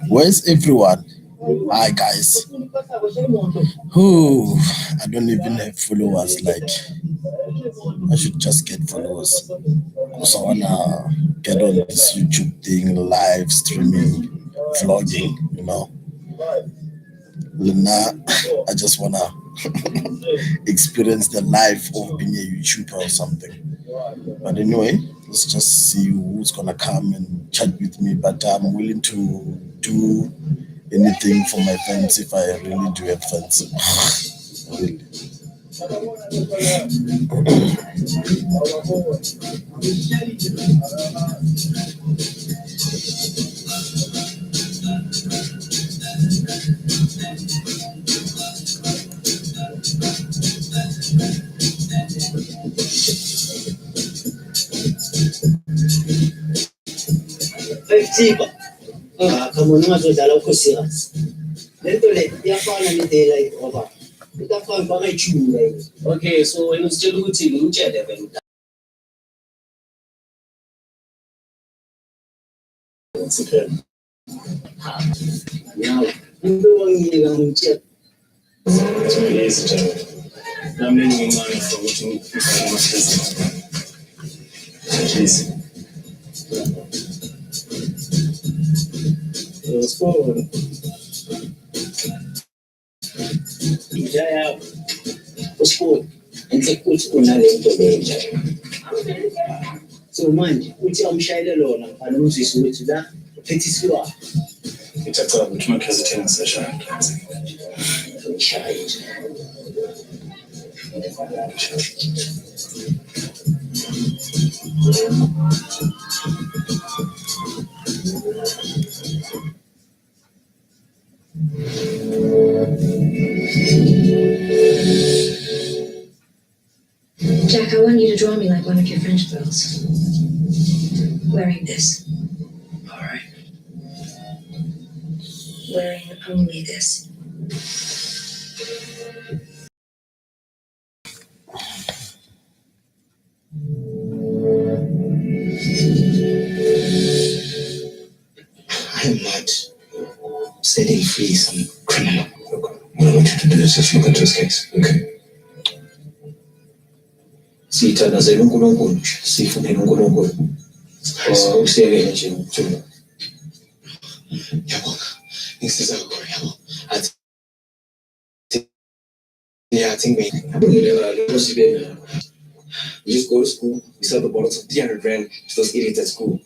Where's everyone? Hi guys. Who? I don't even have followers. Like, I should just get followers because I wanna get on this YouTube thing, live streaming, vlogging. Lena, I just wanna experience the life of being a YouTuber or something. But anyway, let's just see who's gonna come and chat with me. But I'm willing to do anything for my fans if I really do have fans. Really. Come on, ungazodlala ukho serious. Lento le iyafana ne-daylight over. Ikafana mpaka ijuni le. Okay, so wena usitshela ukuthi ngimtshele vele. Okay. Now, into ongiyeka ngimtshela. Yes, Joe. I'm making money from what you find my business. Please. Let's go. Yeah. Let's go. And take good school now into the so manje uthi amshayele lona anozisa ukuthi la uphethisiwa ngithatha ukuthi makhazi thina seshaya shaya Jack, I want you to draw me like one of your French girls. Wearing this. All right. Wearing only this. I'm not setting free some criminal. What I want you to do is just look into his case, okay? Siyithandazela uNkulunkulu nje, sifunele uNkulunkulu. Usiyeke nje uthula. Yabonga. Ngisiza kakhulu yabo. I think we just go to school, we sell the bottles for 300 rand to those idiots at school.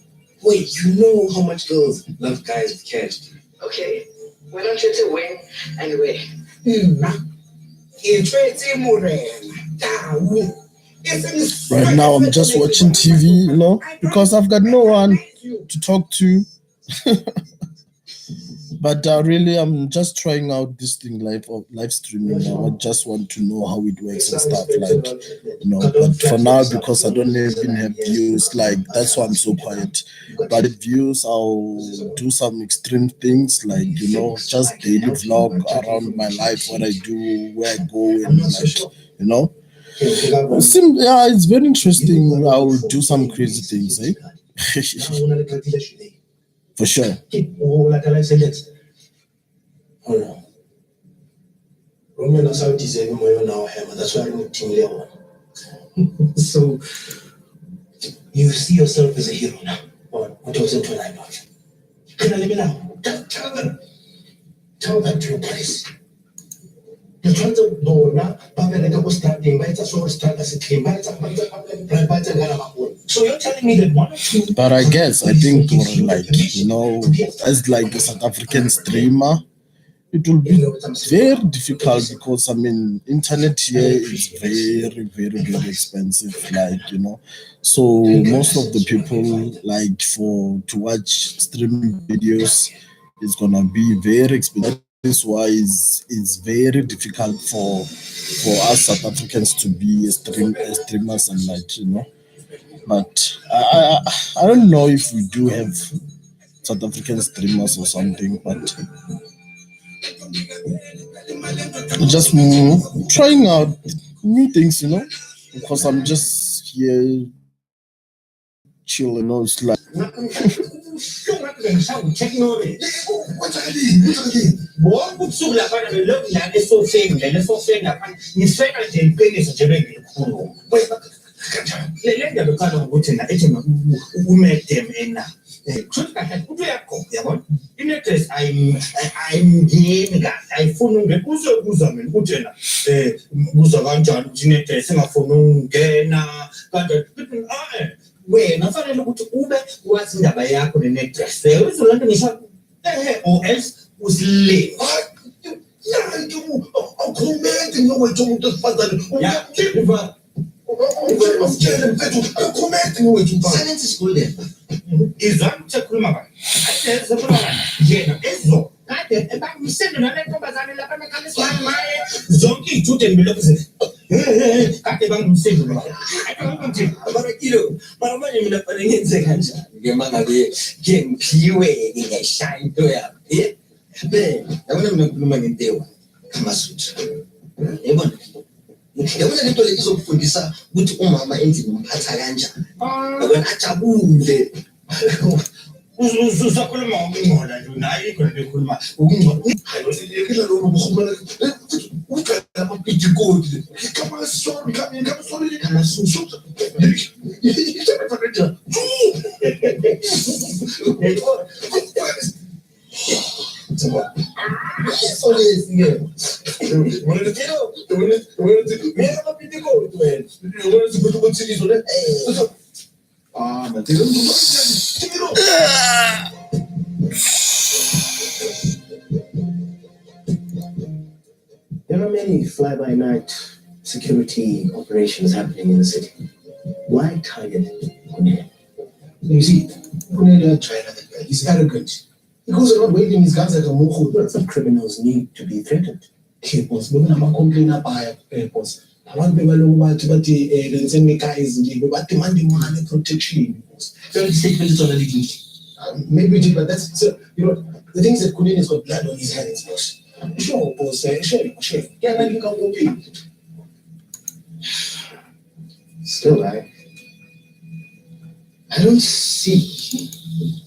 Wait, you know how much girls love guys with cash. Okay, why don't you to win and win? Right now, I'm just watching TV, because I've got no one to talk to. But really, I'm just trying out this thing live streaming. I just want to know how it works and stuff, But for now, because I don't even have views, that's why I'm so quiet. But with views, I'll do some extreme things, just daily vlog around my life, what I do, where I go, and it's very interesting. I'll do some crazy things, For sure. Oh no. Romeo Saudi is even more now, that's why I'm team level. So you see yourself as a hero now, or what was into an about? Can I let me now? Tell that to your police. You're trying to know now, starting by start as a team, so you're telling me that one or two. But I think as a South African streamer, it will be very difficult because internet here is very, very, very expensive. So most of the people to watch streaming videos is gonna be very expensive. That is why it's very difficult for us South Africans to be streamers and But I don't know if we do have South African streamers or something, but just trying out new things, because I'm just here chilling. It's like technology. Bonke ubusuku laphana belokhu la esofeni laphana ngifeka nje iqiniso nje bengikhuluma. Le ndaba eqala ukuthi na ethi umedem ena. Kusho kahle ukuthi uyaqoqa yabona. Inetress ayimngeni kahle ayifuni ungekuzokuza mina ukuthi yena kuza kanjani ukuthi inetress engafuni ungena kanjani wena fanele ukuthi ube wazi indaba yakho nenetress. Uzolanda ngisho or else usile. Awukhulumeki nokwethu umuntu osifazane. Silence is golden. Izwa ukukhuluma kahle. Ade sekhuluma kahle. Yena ezo. Ade ebamsende nale ntombazane lapha emakhaleni maye. Zonke izithude ngibelokhu kade bangumsende lo. Ayithi abarakilo. Mara manje mina fanele ngenze kanjani? Ke mangabe ke ngiphiwe ngiyashaya into yami. Yabona mina ngikhuluma ngentewa kaMasuthu. Yabona yabona lento le izokufundisa ukuthi umama endlini umphatha kanjani. Yabona ajabule. Usakhuluma ngokungcola nje naye ikhona bekhuluma ukungcola. Hayi usilekela lo bukhuluma uqala amapiti kodi. Kama sorry kaMasuthu. There are many fly-by-night security operations happening in the city. Why target Kunene? You see, Kunene China, that guy, he's arrogant. He goes around waving his guns like a moho. But some criminals need to be threatened. Airports, we're going to complain about airports. I want people to send me guys, but demanding money protection. Very statement is already guilty. Maybe, but that's the thing is that Kunene has got blood on his hands, boss. Sure, boss. Sure. Yeah, you can go pay. Still, I don't see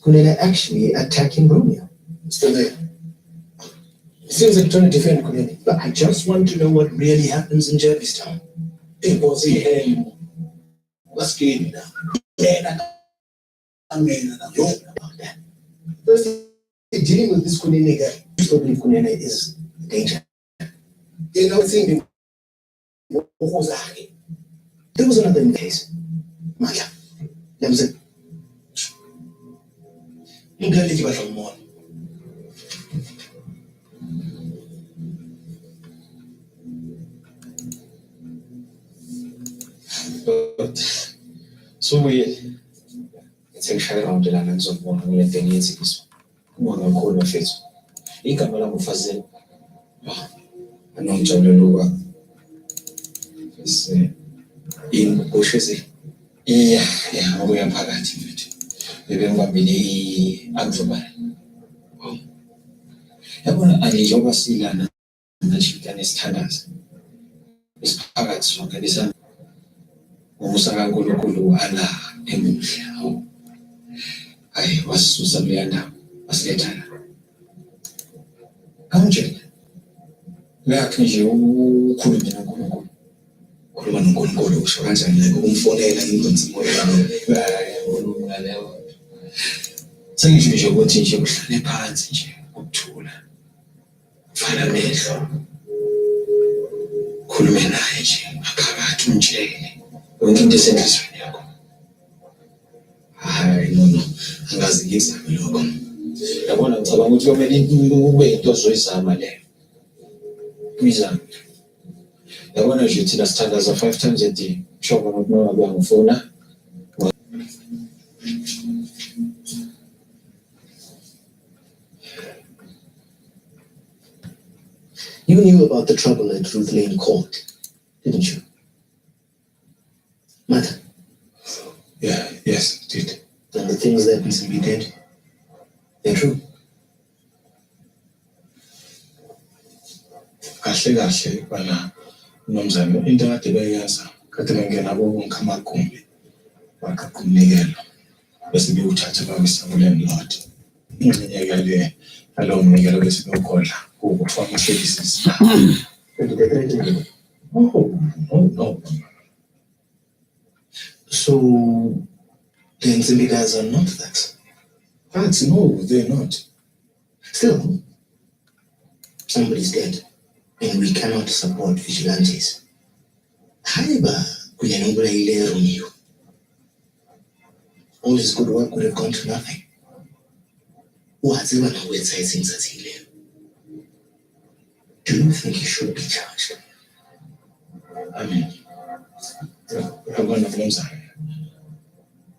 Kunene actually attacking Romeo. Still there. It seems like trying to defend Kunene. But I just want to know what really happens in Jervistown. It was what's going on now? First, dealing with this Kunene guy, I still believe Kunene is danger. You know, thinking, what was that? There was another case. Mala. There was a. You can't leave it more. So we. It's actually around the lands of one who had 10 years ago. One of the face. In Kamala Mufazel. I know Januluga. In bushes. Yeah, we are parative. We will be Anthroman. I want to yoga Silana and she can stand It's parrots from Kadisa. Musangulu Anna Emulia. I was Susabiana, was later. Come, Jane. Where can you couldn't go? Couldn't go, so I said, I go for it and so you go to your parents and tool. Finally, Kulmenage, Akatunche, when you descend. I don't know. And as the years have been I want to tell you many way to Zoisa Male. Reason. I want to shoot in the standards of 5 times a day. Shop of no about phone. You knew about the trouble at Ruth Lane Court, didn't you? Mother? Yeah, yes, it did. And the things that recently did, they're true. Kahle, bana nomzamo into kade beyaza kade bengena bonke amagumbi bakakumnikelo bese beyuthatha bawisabuleni lot iminyaka le alowo mnikelo bese beyokhodla kuthiwa ama-services no. So the Nzimbi guys are not that. But no, they're not. Still, somebody's dead, and we cannot support vigilantes. Haiba kuyanungula ile Romeo. All his good work would have gone to nothing. Waziwa na websites inzazile. Do you think he should be charged? I mean, I'm going to blame something.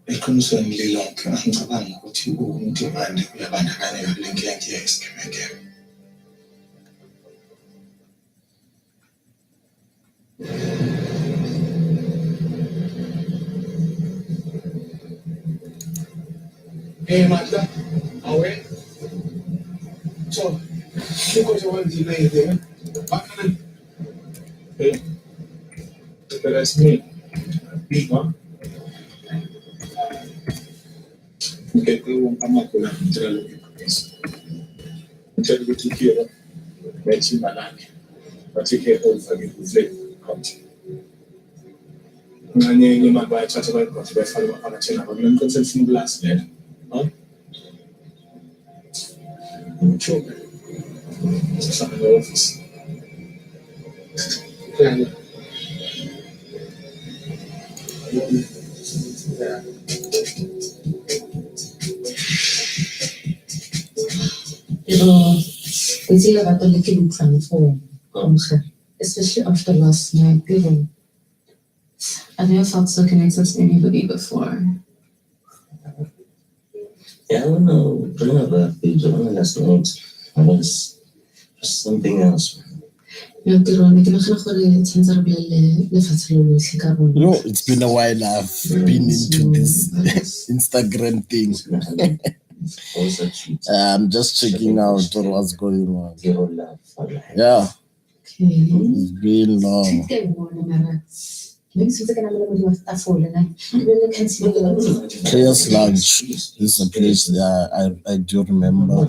Eqinisweni lilonke angicabanga ukuthi umuntu manje uyabandakanyeka kule nkinga yesikemekeme. Hey, Matla, awe. So, because I want to delay there, bakana. Hey, that's me. Big one. Okay, go on. I'm not going to tell you this. Tell you to hear. Let's see my land. But you can't hold for me to flip. Ngani magbaye thatha bayibhothe befake baphakathi nabo ngimqonisela ufuna ukulasi lena uchoka sasa na office It's either about the little transform, especially after last night. People, I never felt so connected to anybody before. Yeah, I don't know. I don't know about things. I don't know last night. I was just something else. You know, it's been a while I've been into this Instagram thing. I'm just checking out what's going on. Yeah, it's been long. Players Lounge. This is a place that I do remember.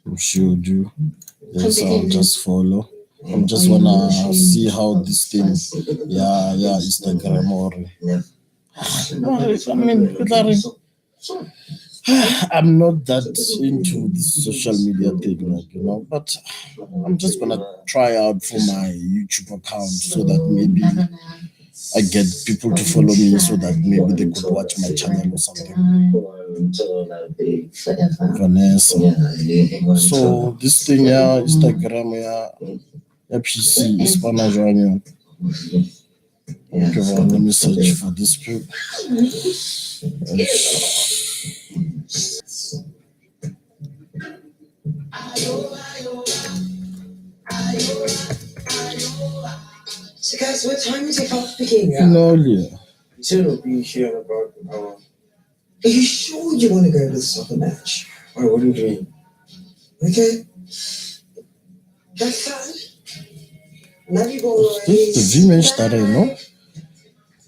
I'm sure you do. Yes, I'll just follow. I just wanna see how this thing, Instagram or. I mean, I'm not that into this social media thing, but I'm just gonna try out for my YouTube account so that maybe I get people to follow me so that maybe they could watch my channel or something. Vanessa. So this thing, Instagram, PC, Spanish, okay, well, let me search for this people. So guys, what time is it off picking up? No, yeah. You said it'll be here in about an hour. Are you sure you want to go to the soccer match? Or what do you mean? Okay. That's fine. Love you boys. The V-Match that I know,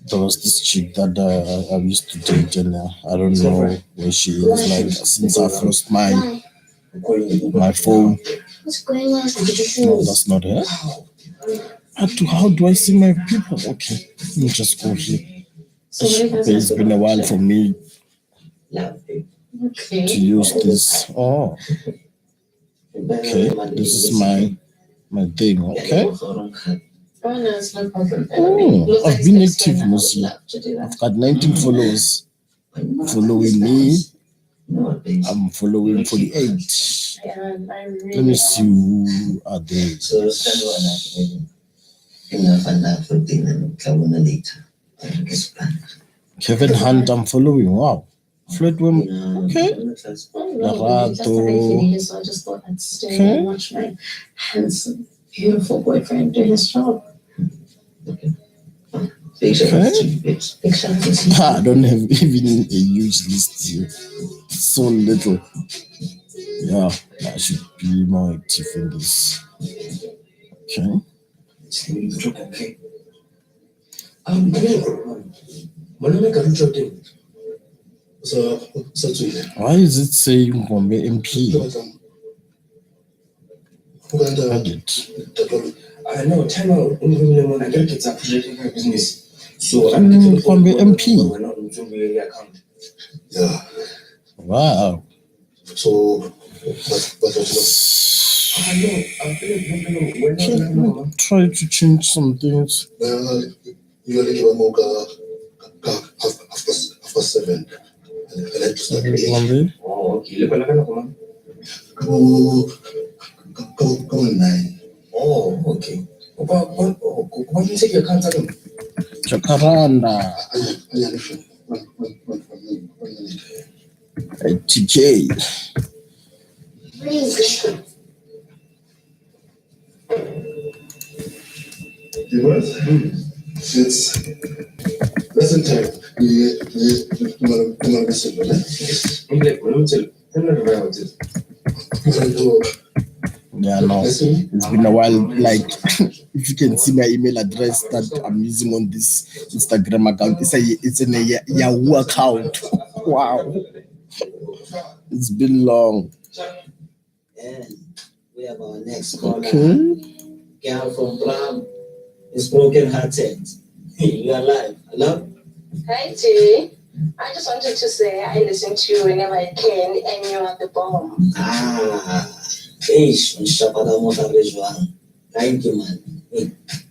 there was this chick that I used to date, and I don't know where she is. Like since I've lost my phone. What's going on? No, that's not her. How do I see my people? Okay, let me just go here. Okay, it's been a while for me to use this. Oh, okay, this is my thing. Okay. Oh, no, it's no problem. Oh, I've been active mostly. I've got 19 followers following me. I'm following 48. Let me see who are there. Kevin Hunt, I'm following. Wow. Floyd Women. Okay. Larato. So I just thought I'd stay and watch my handsome, beautiful boyfriend do his job. Big shout out to you, Big shout out to you. I don't have even a huge list here. So little. Yeah, I should be more active in this. Okay. Why is it saying Ngombe MP? Add it. I know, time out. I get it appreciating my business. So I'm Ngombe MP. Yeah. Wow. So, what Try to change some things. You are like after 7. I like to start early. Oh, okay. Come on 9. Oh, okay. What do you take your car? Jacaranda. TK. It's lesson time. Yeah, no. It's been a while. Like, if you can see my email address that I'm using on this Instagram account, it's in a Yahoo account. Wow. It's been long. And we have our next caller. Okay. Girl from Bram is broken hearted. You are live. Hello? Hi, Jay. I just wanted to say I listen to you whenever I can, and you are the bomb. Thank you, man.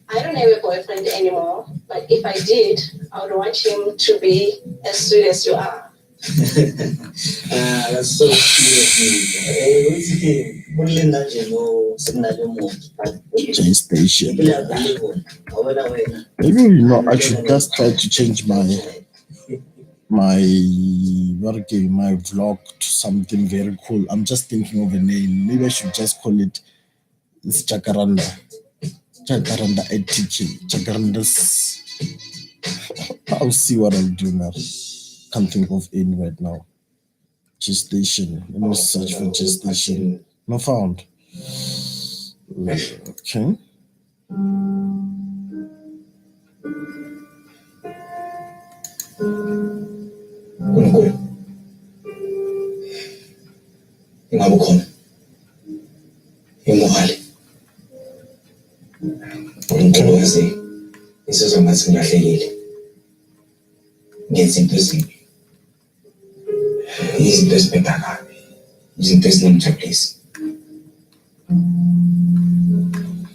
I don't have a boyfriend anymore, but if I did, I would want him to be as sweet as you are. That's so sweet of you. J Station. Maybe I should just try to change my vlog to something very cool. I'm just thinking of a name. Maybe I should just call it Jacaranda. Jacaranda ATK. Jacaranda's. I'll see what I'll do now. Can't think of any right now. Gestation. Let me search for gestation. No found. Okay. Izinto ezibhedakayo, izinto ezinomjabulisi.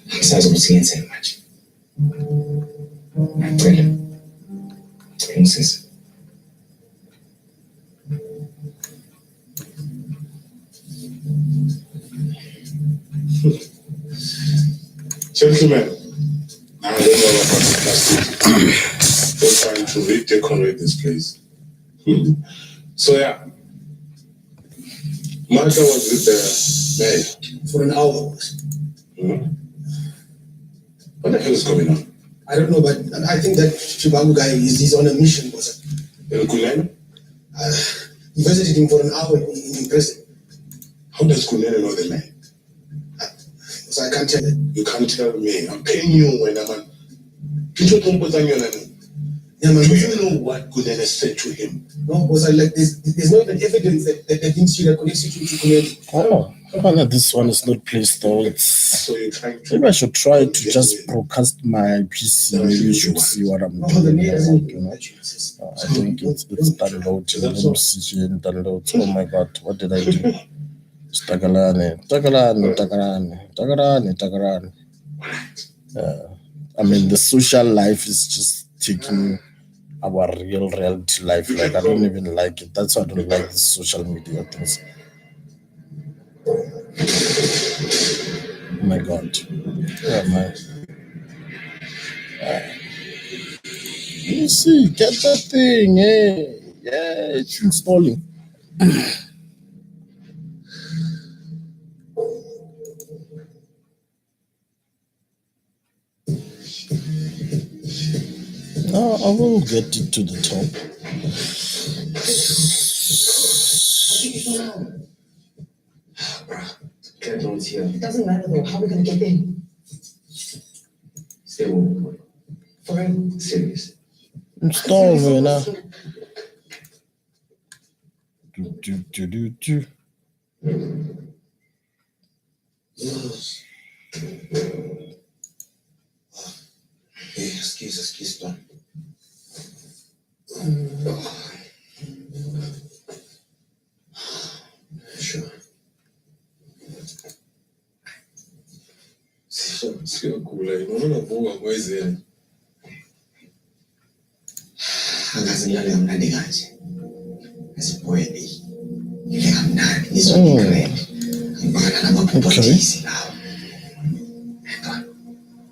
Ngisazi ukuthi ngenzeni manje. Ngicela. Ngisize. Gentlemen, I don't know about fantastic. We're trying to redecorate this place. So yeah, Martha was with the mayor For an hour. What the hell is going on? I don't know, but I think that Chibago guy is on a mission. El Kulene? He visited him for an hour in prison. How does Kulene know the man? So I can't tell you. You can't tell me. I'm paying you when I'm on. Yeah, man. Do you know what Kulene said to him? No, because there's no even evidence that the things that connects you to Kulene. Oh, this one is not placed though. So you're trying to. Maybe I should try to just broadcast my PC. Maybe you should see what I'm doing. I think it's downloading. Let me see downloads. Oh my god, what did I do? Tagalane. I mean, the social life is just taking our real reality life. Like, I don't even like it. That's why I don't like the social media things. Oh my god. Yeah, man. You see, get that thing. Hey. Yeah, it's installing. I will get it to the top. It doesn't matter though. How are we going to get in? Stay with me. I'm serious. Install wena. Do. Hey, excuse, Don. Sure. Siyagula yini ungavuka kwezeni. Angazi ngiyale kamnandi kanje. Asipoyeli. Ngile kamnandi ngizongigwele. Ngibona namaphuphathisi lawo.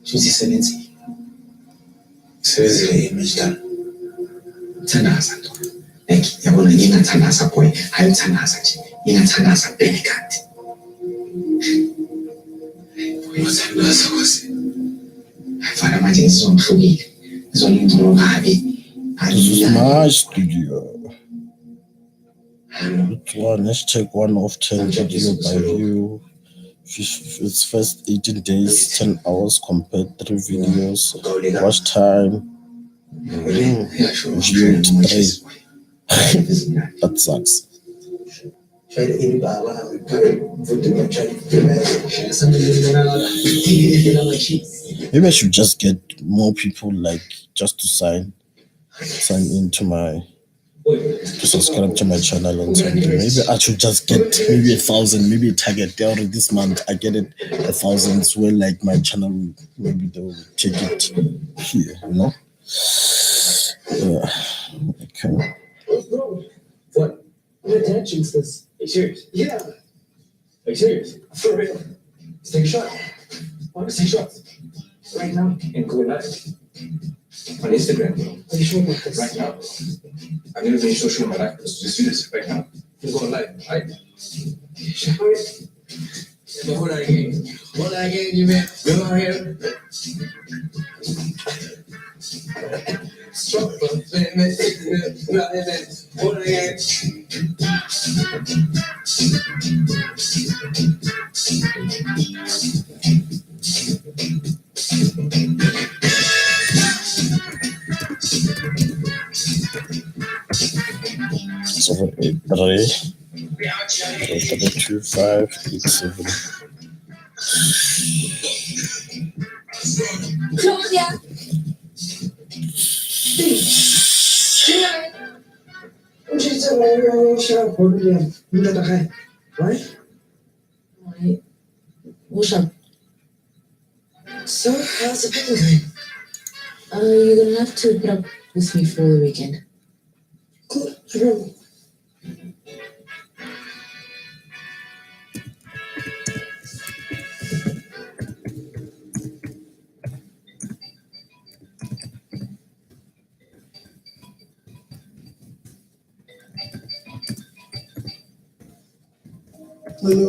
Shuthi sebenzi. Sezile image done. Thandaza Nto. Like yabona ngingathandaza boy, ayithandaza nje. Ngingathandaza belikanti. Uyothandaza kwase. Afana manje ngizongihlukile. Ngizongingcono kabi. This is my studio. Let's check 1 of 10 video by view. Its first 18 days, 10 hours compared 3 videos. Watch time. Viewed 3. That sucks. Maybe I should just get more people like just to sign into to subscribe to my channel and something. Maybe I should just get maybe 1,000, maybe a target there already this month. I get it 1,000 where like my channel, maybe they will take it here, you know? Yeah. Okay. What? What dad drinks this? Are you serious? Yeah. Are you serious? For real. Let's take a shot. Let's take shots. Right now. And go live. On Instagram, bro. Are you sure about this? Right now. I've never been so sure in my life. Let's just do this right now. We're going live, right? But hold on again. Hold on again, you man. We're on here. Strong, bro. Man. Hold on again. Seven 8 3 2 5 8 7. Claudia! Right? What's up? So, how's the picking going? You're gonna have to put up with me for the weekend. Good. Sure. Hello.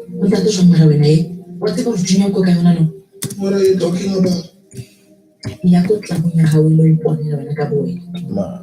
What What are you talking about? Man.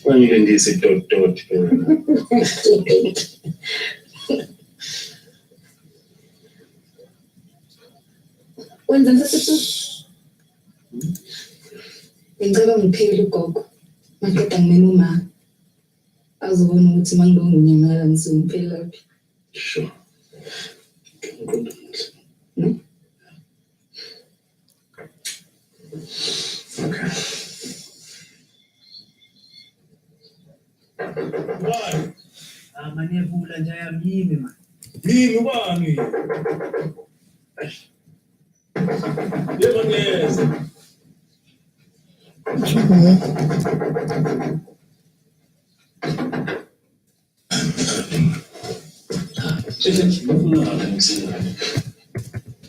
Kwangile ndiyisidodoti phela. Wenza nsesitu? Ngicela ngiphekele ugogo. Maqeda ngimeme uma azobona ukuthi mangilonga unyamala ngisemphelaphi. Sure. Okay. Why? Manevula nje ayamyimi man. Yini ubani? Yebo ngiyeza.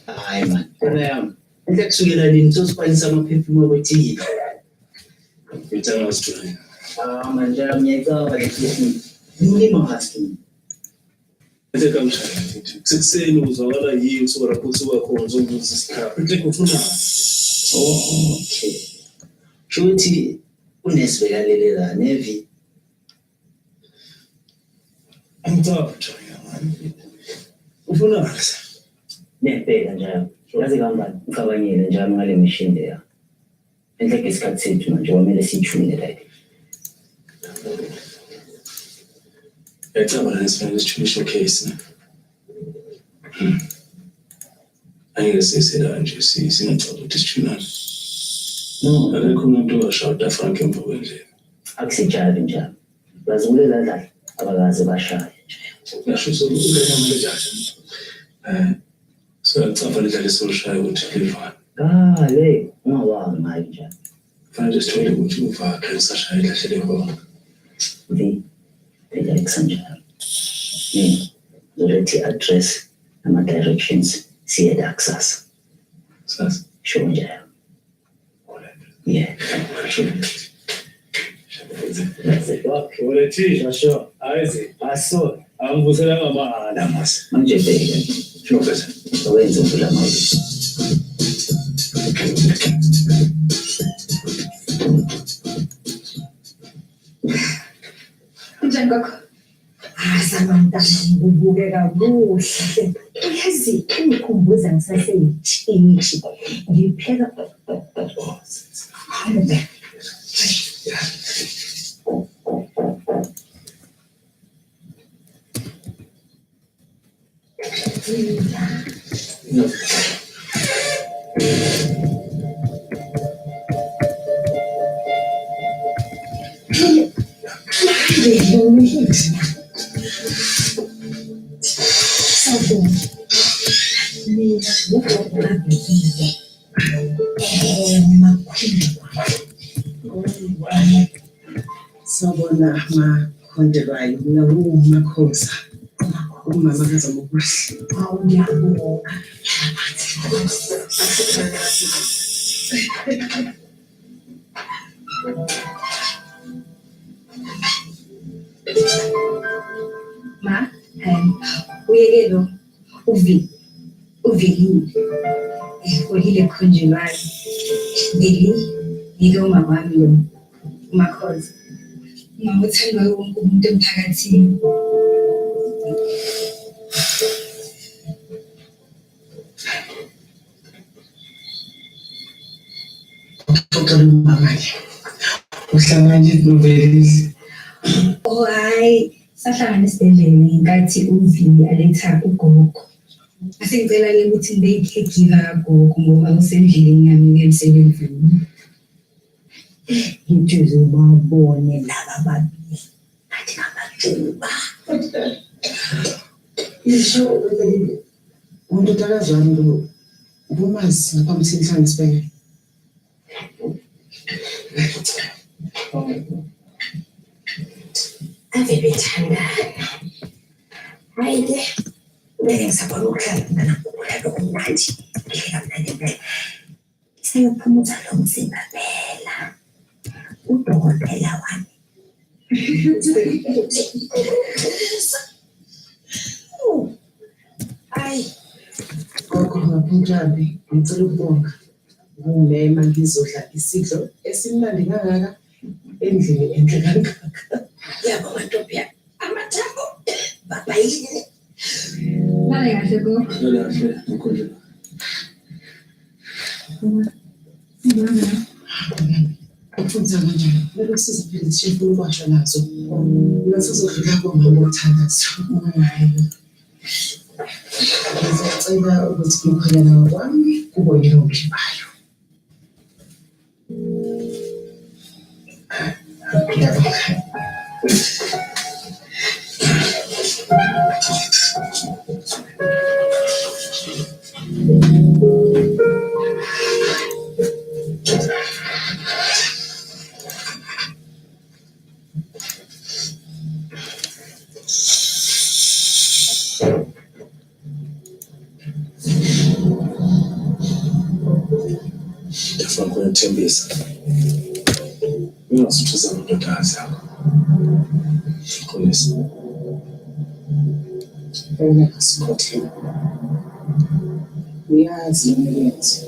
Hayi man, phela yami. Into kusukela lini sosiphalisa amaphefumulo othile. Ngicela usijwayele. Manje ngiyacaba lephefumulo. Ngilima hathi. Ethe kamshaya futhi. Sekuseni uzwakala yiyo usuka lapho usuka khona uzobuza isikhathi. Ethe kufuna. Okay. Shothi unesibhekalele la nevi. Angithatha man. Ufuna ngasa. Nempela njalo. Yazi kangani ngicabangile njalo ngale machine leya. Enhle isikhathi sethu manje kwamele sijule la. Ngiyacabanga lesifana sesituation case. Angeke sisela nje singacabanga ukuthi sijulana. No, Akekho umuntu owashada Frank emva kwendlela. akusijali njalo. Bazibulela la abakaze bashaya nje. Ngisho sokukhuleka manje jaji. Siyacapha ledlala esoshaya ukuthi livana. Le ungawazi ngayo njalo. Fanele sithole ukuthi uvakhe lisashaya idlahle lehona. Phela kusanjalo. Zolethi address ama directions siyeda kusasa. Sasa. Sho njalo. Yeah. That's it. Ulethisha sho. Ayizi. Aso. Angivusela ngamahala mase. Manje bheka. Sho bese. Awenze umfula mawuzi. Kunjani kwakho? Samantana ngibukeka kuhle. Uyazi ungikhumbuza ngisaseyitshintshi. Ngipheka Sabona makhondelwayo nakumakhosa. Umama kazama ukuhle. ngiyabonga. Ma, uyekelo uvilile. Ulile khonjulwayo. Ngike umama wami lo umakhoza. Umama uthandwa wonke umuntu emphakathini. Xoxela umama ke. Uhlangane novelisi. Oh hayi, sahlangana esibhedlela ngenkathi uvili aletha ugogo. Asengicela-ke ukuthi ngibe i-caregiver kagogo ngoba usendleleni yami emsebenzini. Ngithuze ubabone laba babili. Ngathi ngamajuba. Isho undodakazi wami lo ubumazi ngaphambi senhlanga sibheke. Ave bethandana. Hayi-ke, ngeke ngisabona ukuhlala nanakukhula lokumnandi. Ngihlela mnandi impela. Seyophumuza lo mzimba phela. Udokotela wami. Hayi. Gogo ngaphunjani, ngicela ukubonga. Ngumema ngizodla isidlo esimnandi kangaka endlini enhle kangaka. Yabo madoda amathambo babayini. Mali kahle go. Kahle Nkonzo. Ukufundisa kanjani? Kumele usize phela sifuna ukwasha nazo. Ngathi uzofika komama othandazo. Ngizocela ukuthi umkhwenyana wami kube yena okhiphayo. Ndifuna ukuthembisa. Ungasithusa ndodazi yakho. Xolisa. Wena asikhohle. Uyazi umlenze.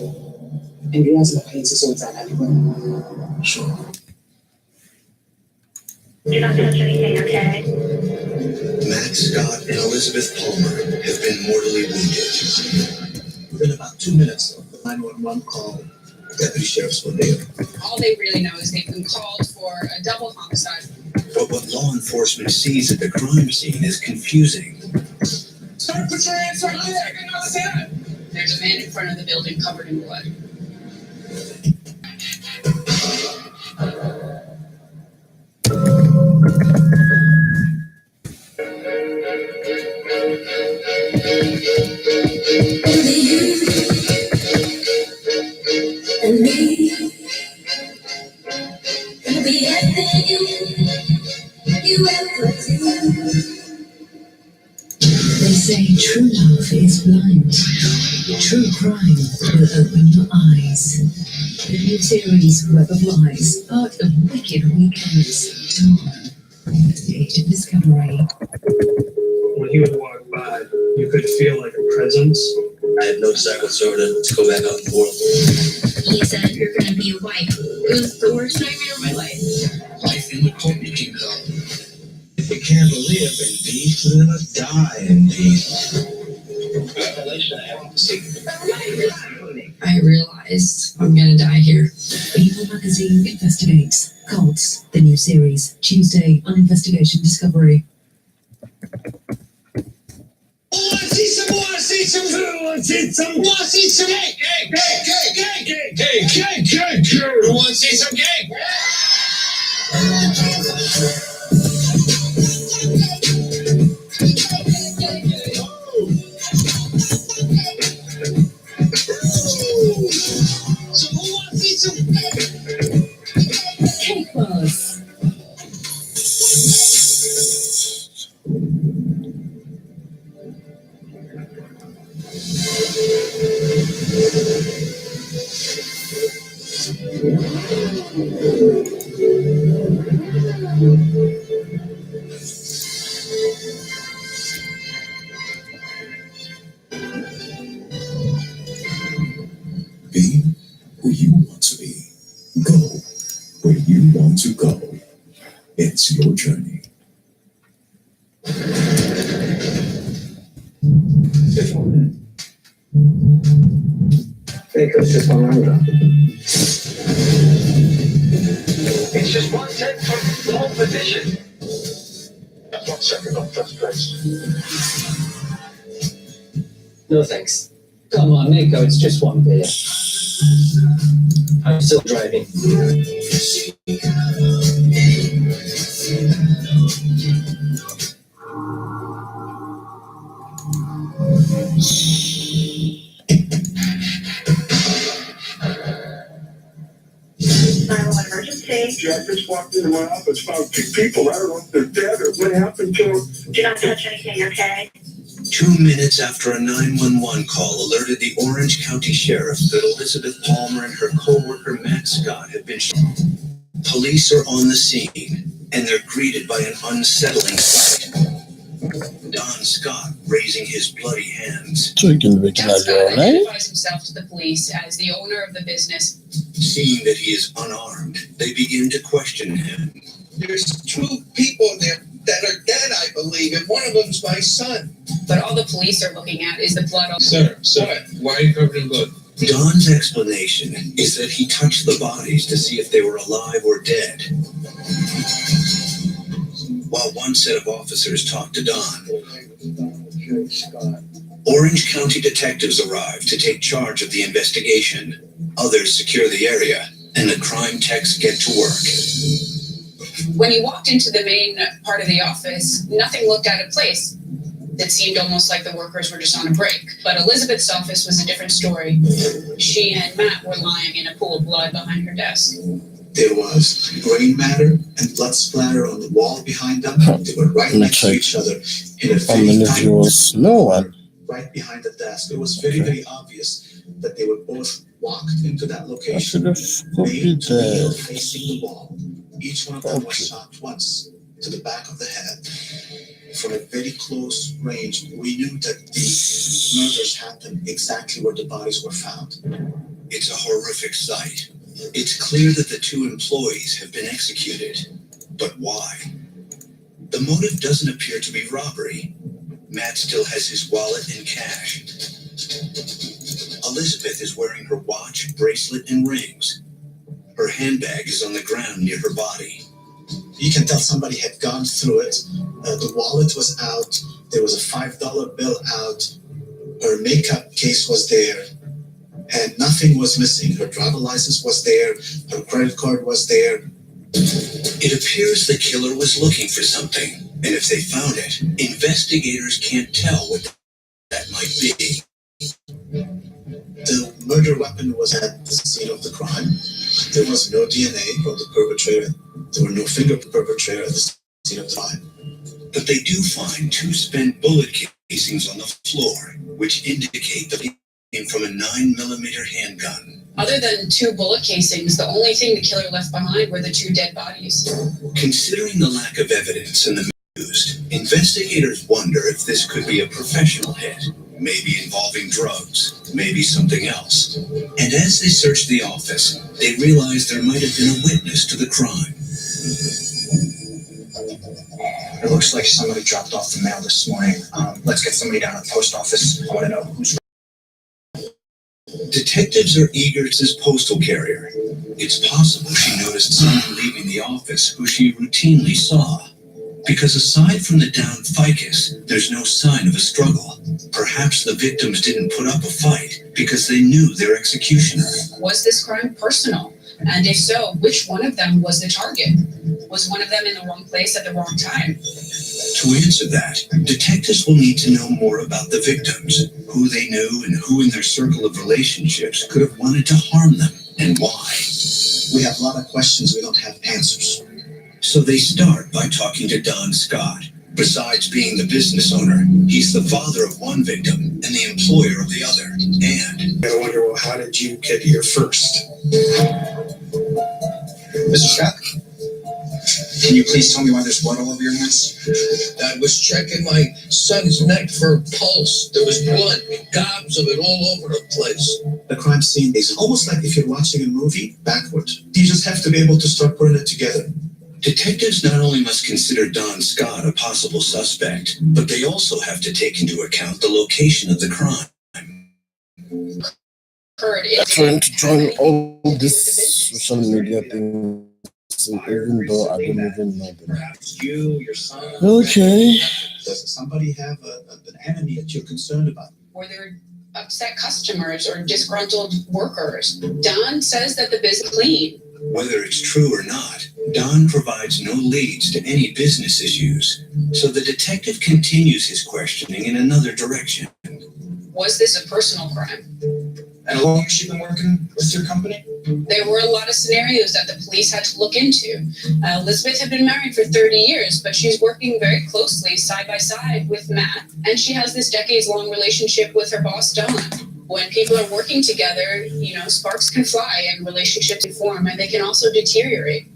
And uyazi lapha yenze sozala libona. Sure. Do not touch anything, okay? Max Scott and Elizabeth Palmer have been mortally wounded. Within about 2 minutes of the 911 call, Deputy Sheriff Bonilla. All they really know is they've been called for a double homicide. But what law enforcement sees at the crime scene is confusing. Start put your hands on there. There's a man in front of the building covered in blood. And me, gonna be everything you ever do. They say true love is blind. True crime will open your eyes. The new series Web of Lies, part of Wicked Weekends. Dawn. Investigation Discovery. When he would walk by, you could feel like a presence. I had no desire whatsoever to go back out in the world. He said you're gonna be a wife. It was the worst nightmare of my life. Life in the corporate kingdom. If you can't live in peace, then die in peace. I realized I'm gonna die here. Evil Magazine investigates cults. The new series Tuesday on Investigation Discovery. Cake Boss. Be who you want to be. Go where you want to go. It's your journey. It's just one round. It's just 1/10 from pole position. 1 second on first place. No thanks. Come on, Nico, it's just one beer. I'm still driving. Emergency. Jack just walked into my office, found 2 people. I don't know if they're dead or what happened to them. Do not touch anything, okay? 2 minutes after a 911 call alerted the Orange County Sheriff that Elizabeth Palmer and her co-worker Max Scott have been shot. Police are on the scene, and they're greeted by an unsettling sight. Don Scott raising his bloody hands. So can be Don Scott identifies himself to the police as the owner of the business. Seeing that he is unarmed, they begin to question him. There's 2 people there that are dead, I believe, and one of them's my son. But all the police are looking at is the blood on. Sir, why are you covered in blood? Don's explanation is that he touched the bodies to see if they were alive or dead. While one set of officers talked to Don, Orange County detectives arrive to take charge of the investigation. Others secure the area, and the crime techs get to work. When you walked into the main part of the office, nothing looked out of place. It seemed almost like the workers were just on a break. But Elizabeth's office was a different story. She and Matt were lying in a pool of blood behind her desk. There was brain matter and blood splatter on the wall behind them. They were right next to each other in a How many viewers? No one. right behind the desk. It was very, very obvious that they were both walked into that I location, should have copied kneel that. facing the wall. Each one of them was shot once to the back of the head. From a very close range, we knew that the murders happened exactly where the bodies were found. It's a horrific sight. It's clear that the 2 employees have been executed. But why? The motive doesn't appear to be robbery. Matt still has his wallet and cash. Elizabeth is wearing her watch, bracelet, and rings. Her handbag is on the ground near her body. You can tell somebody had gone through it. The wallet was out. There was a $5 bill out. Her makeup case was there. And nothing was missing. Her driver license was there. Her credit card was there. It appears the killer was looking for something. And if they found it, investigators can't tell what that might be. The murder weapon was at the scene of the crime. There was no DNA from the perpetrator. There were no fingerprints of the perpetrator at the scene of the crime. But they do find 2 spent bullet casings on the floor, which indicate that they came from a 9mm handgun. Other than 2 bullet casings, the only thing the killer left behind were the 2 dead bodies. Considering the lack of evidence and the used, investigators wonder if this could be a professional hit, maybe involving drugs, maybe something else. And as they search the office, they realize there might have been a witness to the crime. It looks like somebody dropped off the mail this morning. Let's get somebody down at the post office. I want to know who's. Detectives are eager to this postal carrier. It's possible she noticed someone leaving the office who she routinely saw. Because aside from the down ficus, there's no sign of a struggle. Perhaps the victims didn't put up a fight because they knew their executioner. Was this crime personal? And if so, which one of them was the target? Was one of them in the wrong place at the wrong time? To answer that, detectives will need to know more about the victims, who they knew and who in their circle of relationships could have wanted to harm them, and why. We have a lot of questions we don't have answers. So they start by talking to Don Scott. Besides being the business owner, he's the father of one victim and the employer of the other. And I wonder, well, how did you get here first? Mr. Scott, can you please tell me why there's blood all over your hands? I was checking my son's neck for a pulse. There was blood, gobs of it all over the place. the crime scene is almost like if you're watching a movie backwards. You just have to be able to start putting it together. Detectives not only must consider Don Scott a possible suspect, but they also have to take into account the location of the crime. Trying to join all this social media things, even though I don't even know them. Perhaps you, your son. Okay. Does somebody have an enemy that you're concerned about? Were there upset customers or disgruntled workers? Don says that the business is clean. Whether it's true or not, Don provides no leads to any business issues, so the detective continues his questioning in another direction. Was this a personal crime? And how long has she been working with your company? There were a lot of scenarios that the police had to look into. Elizabeth had been married for 30 years, but she's working very closely side by side with Matt, and she has this decades-long relationship with her boss, Don. When people are working together, sparks can fly and relationships can form, and they can also deteriorate.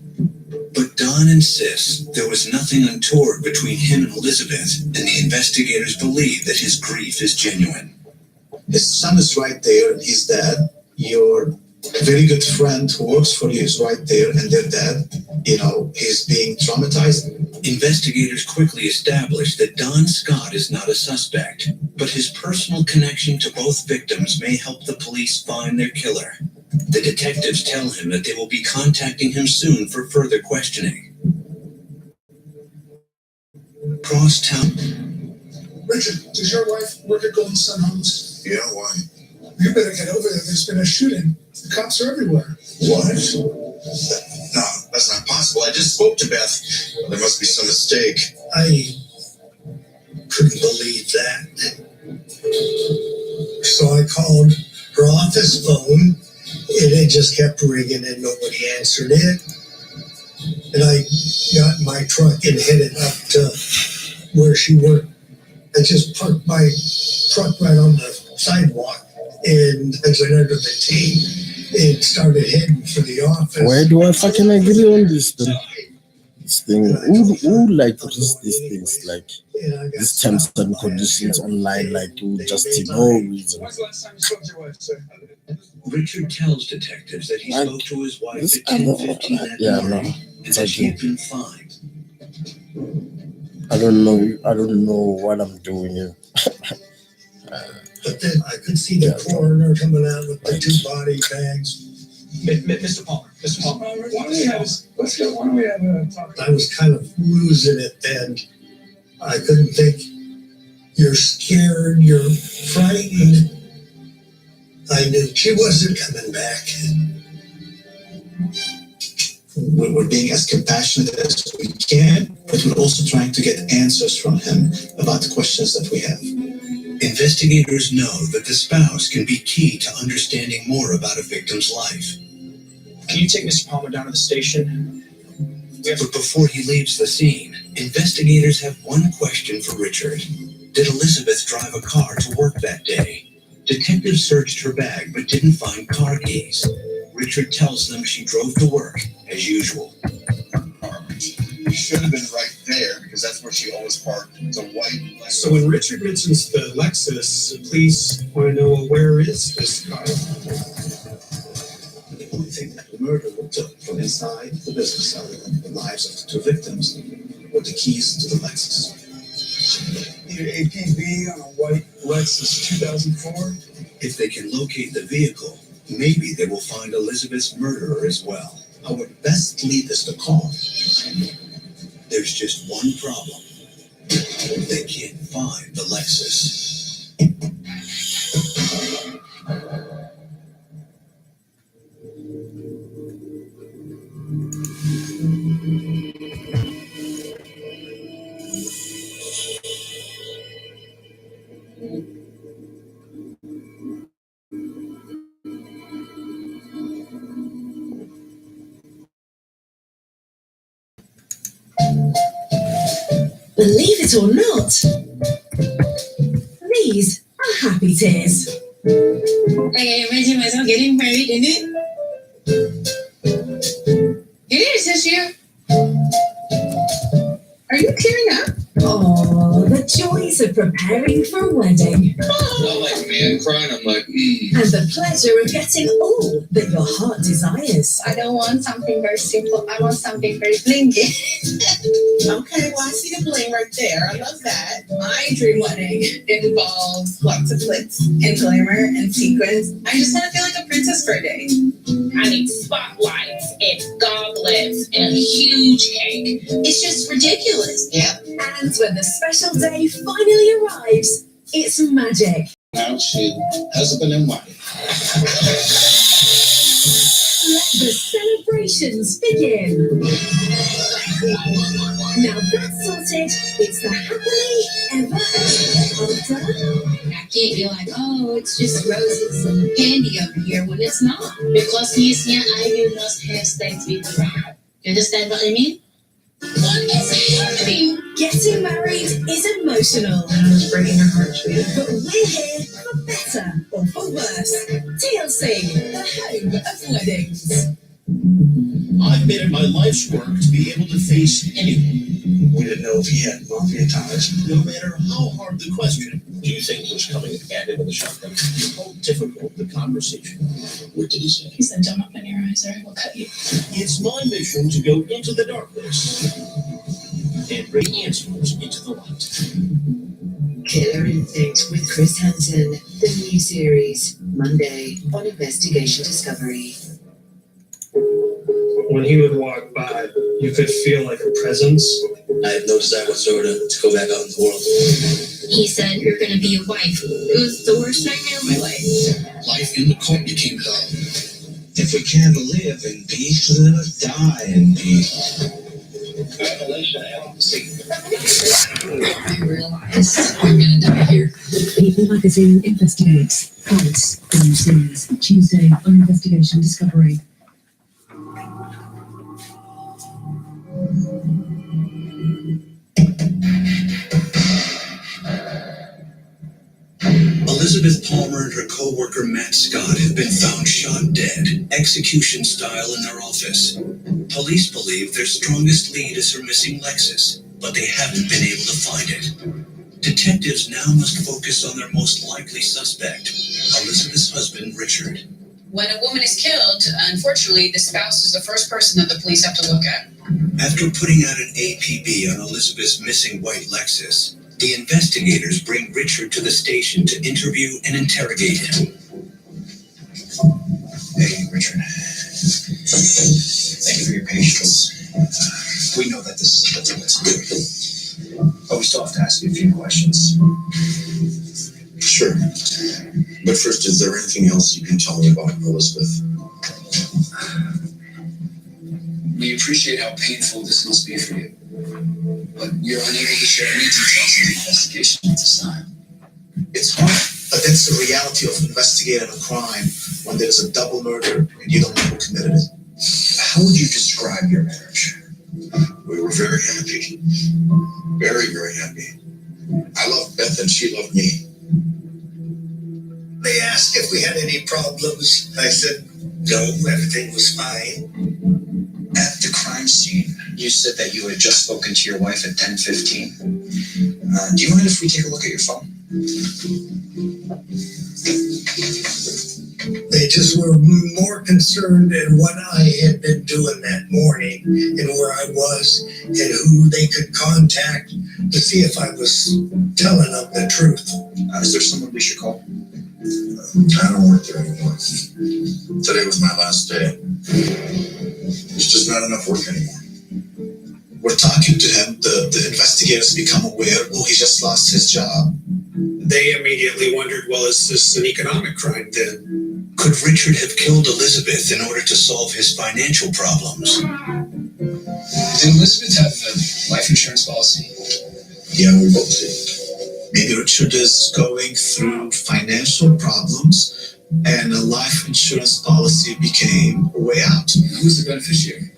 But Don insists there was nothing untoward between him and Elizabeth, and the investigators believe that his grief is genuine. His son is right there, and his dad. Your very good friend who works for you is right there, and their dad, he's being traumatized. Investigators quickly establish that Don Scott is not a suspect, but his personal connection to both victims may help the police find their killer. The detectives tell him that they will be contacting him soon for further questioning. Crosstown. Richard, does your wife work at Golden Sun Homes? Yeah, why? You better get over there. There's been a shooting. The cops are everywhere. What? No, that's not possible. I just spoke to Beth. There must be some mistake. I couldn't believe that. So I called her office phone, and it just kept ringing and nobody answered it. And I got in my truck and headed up to where she worked. I just parked my truck right on the sidewalk, and I went under the T and started heading for the office. Why do I fucking agree on this then? This thing, who like reads these things, like these terms and conditions online, like you just no reason. When's the last time you spoke to your wife, sir? Richard tells detectives that he spoke to his wife This at 10:15 that morning, and that she had been fine. I don't know what I'm doing here. But then I could see the coroner coming out with the two body bags. Mr. Palmer, Why don't we have a talk? I was kind of losing it then. I couldn't think. You're scared, you're frightened. I knew she wasn't coming back. We're being as compassionate as we can, but we're also trying to get answers from him about the questions that we have. Investigators know that the spouse can be key to understanding more about a victim's life. can you take Mr. Palmer down to the station? But before he leaves the scene, investigators have one question for Richard. Did Elizabeth drive a car to work that day? Detectives searched her bag but didn't find car keys. Richard tells them she drove to work as usual. It should have been right there because that's where she always parked. It's a white Lexus. So when Richard mentions the Lexus, the police want to know, where is this car? The only thing that the murder took from inside the business, other than the lives of the two victims, were the keys to the Lexus. Either APB on a white Lexus 2004. If they can locate the vehicle, maybe they will find Elizabeth's murderer as well. Our best lead is the car. There's just one problem. They can't find the Lexus. Believe it or not, these are happy tears. I can imagine myself getting married in it. You need a tissue? Are you tearing up? Oh, the joys of preparing for a wedding. I like man crying. I'm like, And the pleasure of getting all that your heart desires. I don't want something very simple. I want something very blingy. Okay, well, I see the bling right there. I love that. My dream wedding involves lots of glitz and glamour and sequins. I just want to feel like a princess for a day. I need spotlights and goblets and a huge cake. It's just ridiculous. Yep. And when the special day finally arrives, it's magic. now she husband and wife. Let the celebrations begin. Now that's sorted, it's the happily ever after. I can't be like, oh, it's just roses and candy over here when it's not. Because he's here, I must have things with you. You understand what I mean? What is happening? Getting married is emotional. Breaking her heart, sweetie. But we're here for better or for worse. TLC, the home of weddings. I've made it my life's work to be able to face anyone. We didn't know if he had mafia ties. No matter how hard the question, do you think he was coming at him with a shotgun? How difficult the conversation? What did he say? He said, "Don't open your eyes or I will cut you." It's my mission to go into the darkness and bring answers into the light. Killer Instinct with Chris Hansen, the new series, Monday on Investigation Discovery. When he would walk by, you could feel like a presence. I had no desire whatsoever to go back out in the world. He said, "You're gonna be a wife." It was the worst nightmare of my life. Life in the cult became hell. If we can't live in peace, let us die in peace. I realize I'm gonna die here. People Magazine investigates. Pulse, the new series, Tuesday on Investigation Discovery. Elizabeth Palmer and her co-worker Matt Scott have been found shot dead, execution style, in their office. Police believe their strongest lead is her missing Lexus, but they haven't been able to find it. Detectives now must focus on their most likely suspect, Elizabeth's husband, Richard. When a woman is killed, unfortunately, the spouse is the first person that the police have to look at. After putting out an APB on Elizabeth's missing white Lexus, the investigators bring Richard to the station to interview and interrogate him. Hey, Richard. Thank you for your patience. We know that this is a difficult situation, but we still have to ask you a few questions. Sure. But first, is there anything else you can tell me about Elizabeth? We appreciate how painful this must be for you, but you're unable to share any details of the investigation at this time. It's hard, but that's the reality of investigating a crime when there's a double murder and you don't know who committed it. How would you describe your marriage? We were very happy. Very, very happy. I loved Beth and she loved me. They asked if we had any problems. I said, no, everything was fine. At the crime scene, you said that you had just spoken to your wife at 10:15. Do you mind if we take a look at your phone? They just were more concerned in what I had been doing that morning and where I was and who they could contact to see if I was telling them the truth. Is there someone we should call? I don't work there anymore. Today was my last day. There's just not enough work anymore. We're talking to him. The investigators become aware, he just lost his job. They immediately wondered, well, is this an economic crime then? Could Richard have killed Elizabeth in order to solve his financial problems? Did Elizabeth have a life insurance policy? Yeah, we both did. Maybe Richard is going through financial problems and a life insurance policy became a way out. Who's the beneficiary?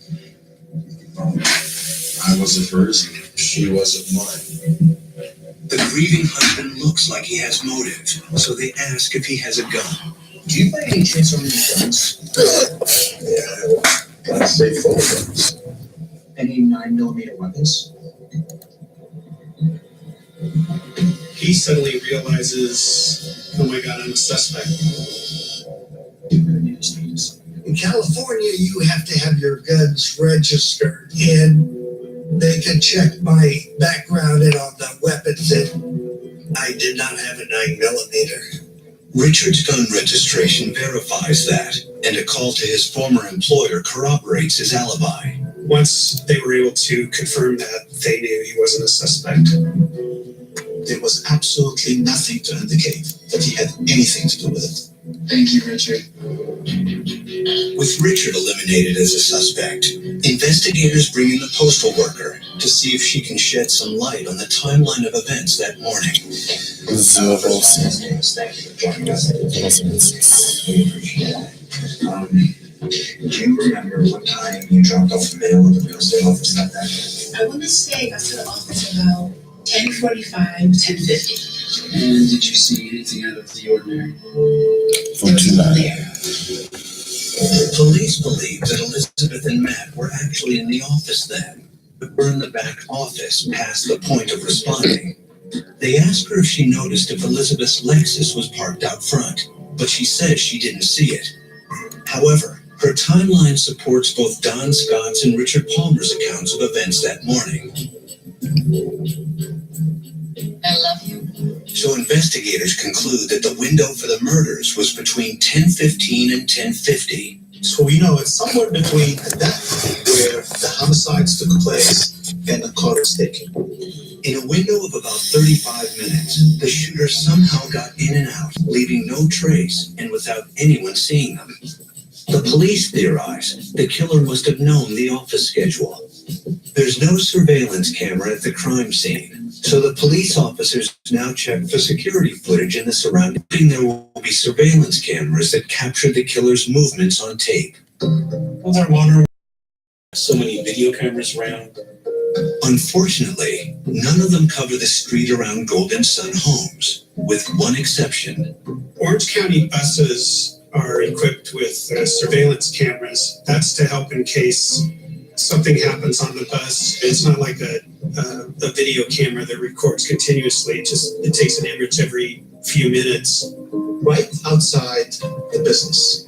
I wasn't hers, she wasn't mine. The grieving husband looks like he has motive, so they ask if he has a gun. Do you by any chance own any guns? Yeah, I'd say full guns. Any 9mm weapons? He suddenly realizes, oh my God, I'm a suspect. In California, you have to have your guns registered, and they can check my background and on the weapons, and I did not have a 9mm. Richard's gun registration verifies that, and a call to his former employer corroborates his alibi. Once they were able to confirm that, they knew he wasn't a suspect. There was absolutely nothing to indicate that he had anything to do with it. Thank you, Richard. With Richard eliminated as a suspect, investigators bring in the postal worker to see if she can shed some light on the timeline of events that morning. Do you remember what time you dropped off the mail at the real estate office that day? I want to say I got to the office about 10:45, 10:50. And did you see anything out of the ordinary? There was no there. Police believe that Elizabeth and Matt were actually in the office then, but were in the back office past the point of responding. They asked her if she noticed if Elizabeth's Lexus was parked out front, but she says she didn't see it. However, her timeline supports both Don Scott's and Richard Palmer's accounts of events that morning. I love you. So investigators conclude that the window for the murders was between 10:15 and 10:50. So we know it's somewhere between that where the homicides took place and the car was taken. In a window of about 35 minutes, the shooter somehow got in and out, leaving no trace and without anyone seeing them. The police theorize the killer must have known the office schedule. There's no surveillance camera at the crime scene, so the police officers now check for security footage in the surrounding. There will be surveillance cameras that capture the killer's movements on tape. Well, I wonder so many video cameras around. Unfortunately, none of them cover the street around Golden Sun Homes, with one exception. Orange County buses are equipped with surveillance cameras. That's to help in case something happens on the bus. It's not like a video camera that records continuously. It takes an image every few minutes. Right outside the business,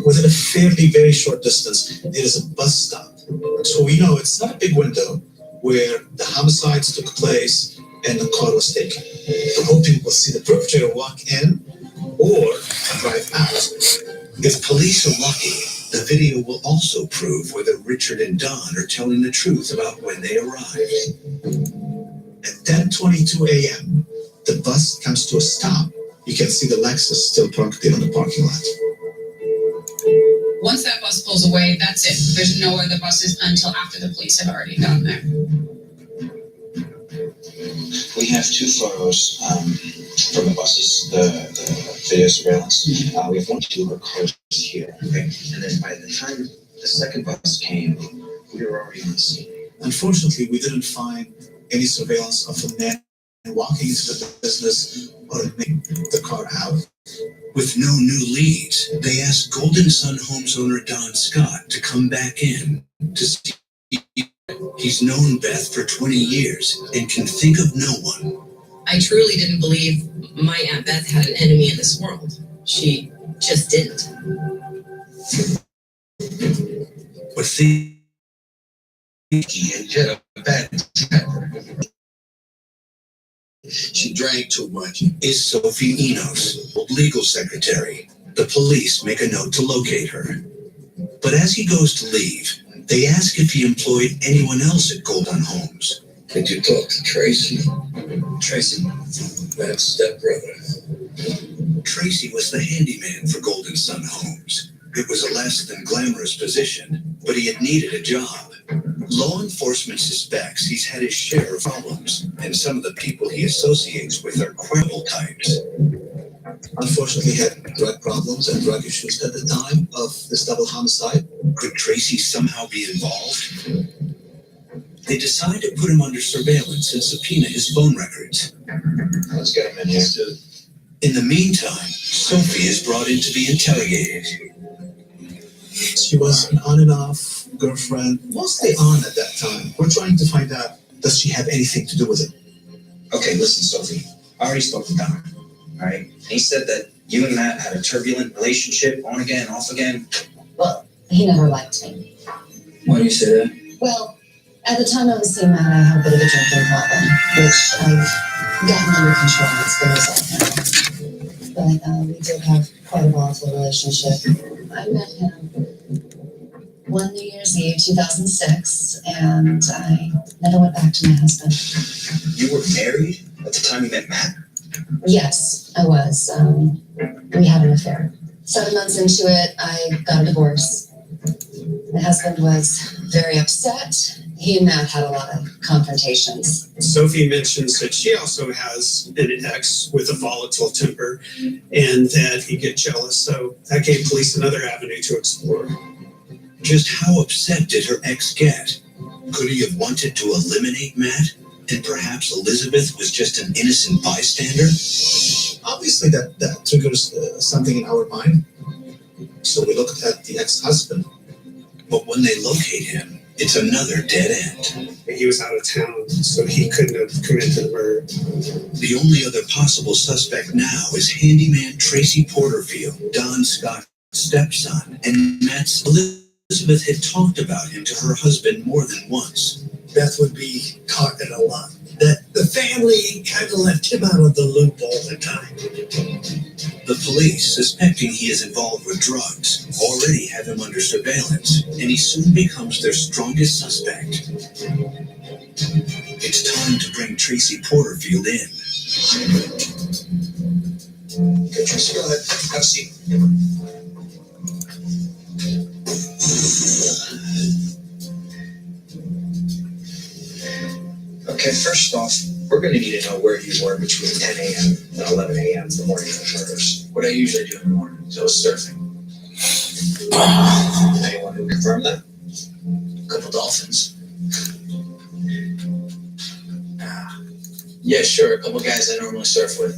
within a fairly very short distance, there is a bus stop. So we know it's not a big window where the homicides took place and the car was taken. We're hoping we'll see the perpetrator walk in or drive out. If police are lucky, the video will also prove whether Richard and Don are telling the truth about when they arrived. At 10:22 a.m., the bus comes to a stop. You can see the Lexus still parked there in the parking lot. Once that bus pulls away, that's it. There's no other buses until after the police have already gotten there. We have two photos from the buses, the video surveillance. We have one, two of our cars here, okay? And then by the time the second bus came, we were already on the scene. Unfortunately, we didn't find any surveillance of a man walking into the business or making the car out. With no new leads, they asked Golden Sun Homes owner Don Scott to come back in to see. He's known Beth for 20 years and can think of no one. I truly didn't believe my Aunt Beth had an enemy in this world. She just didn't. But the had a bad temper. She drank too much. Is Sophie Enos, legal secretary. The police make a note to locate her. But as he goes to leave, they ask if he employed anyone else at Golden Homes. Did you talk to Tracy? Tracy, Matt's stepbrother. Tracy was the handyman for Golden Sun Homes. It was a less than glamorous position, but he had needed a job. Law enforcement suspects he's had his share of problems, and some of the people he associates with are criminal types. Unfortunately, he had drug problems and drug issues at the time of this double homicide. Could Tracy somehow be involved? They decide to put him under surveillance and subpoena his phone records. Let's get him in here. In the meantime, Sophie is brought in to be interrogated. She was an on and off girlfriend, mostly on at that time. We're trying to find out, does she have anything to do with it? Okay, listen, Sophie. I already spoke to Don, all right? And he said that you and Matt had a turbulent relationship, on again, off again. Well, he never liked me. Why do you say that? Well, at the time I was seeing Matt, I had a bit of a drinking problem, which I've gotten under control. It's been resolved now. But we did have quite a volatile relationship. I met him one New Year's Eve, 2006, and I never went back to my husband. You were married at the time you met Matt? Yes, I was. We had an affair. 7 months into it, I got a divorce. My husband was very upset. He and Matt had a lot of confrontations. Sophie mentions that she also has an ex with a volatile temper and that he get jealous. So that gave police another avenue to explore. Just how upset did her ex get? Could he have wanted to eliminate Matt? And perhaps Elizabeth was just an innocent bystander? Obviously, that triggers something in our mind. So we looked at the ex-husband. But when they locate him, it's another dead end. He was out of town, so he couldn't have committed the murder. The only other possible suspect now is handyman Tracy Porterfield, Don Scott's stepson, and Matt's Elizabeth had talked about him to her husband more than once. Beth would be talking a lot. That the family kind of left him out of the loop all the time. The police, suspecting he is involved with drugs, already have him under surveillance, and he soon becomes their strongest suspect. It's time to bring Tracy Porterfield in. Okay, Tracy, go ahead. Have a seat. Okay, first off, we're going to need to know where you were between 10 a.m. and 11 a.m. the morning of the murders. What I usually do in the morning. So I was surfing. Anyone who confirmed that? A couple dolphins. Yeah, sure. A couple guys I normally surf with.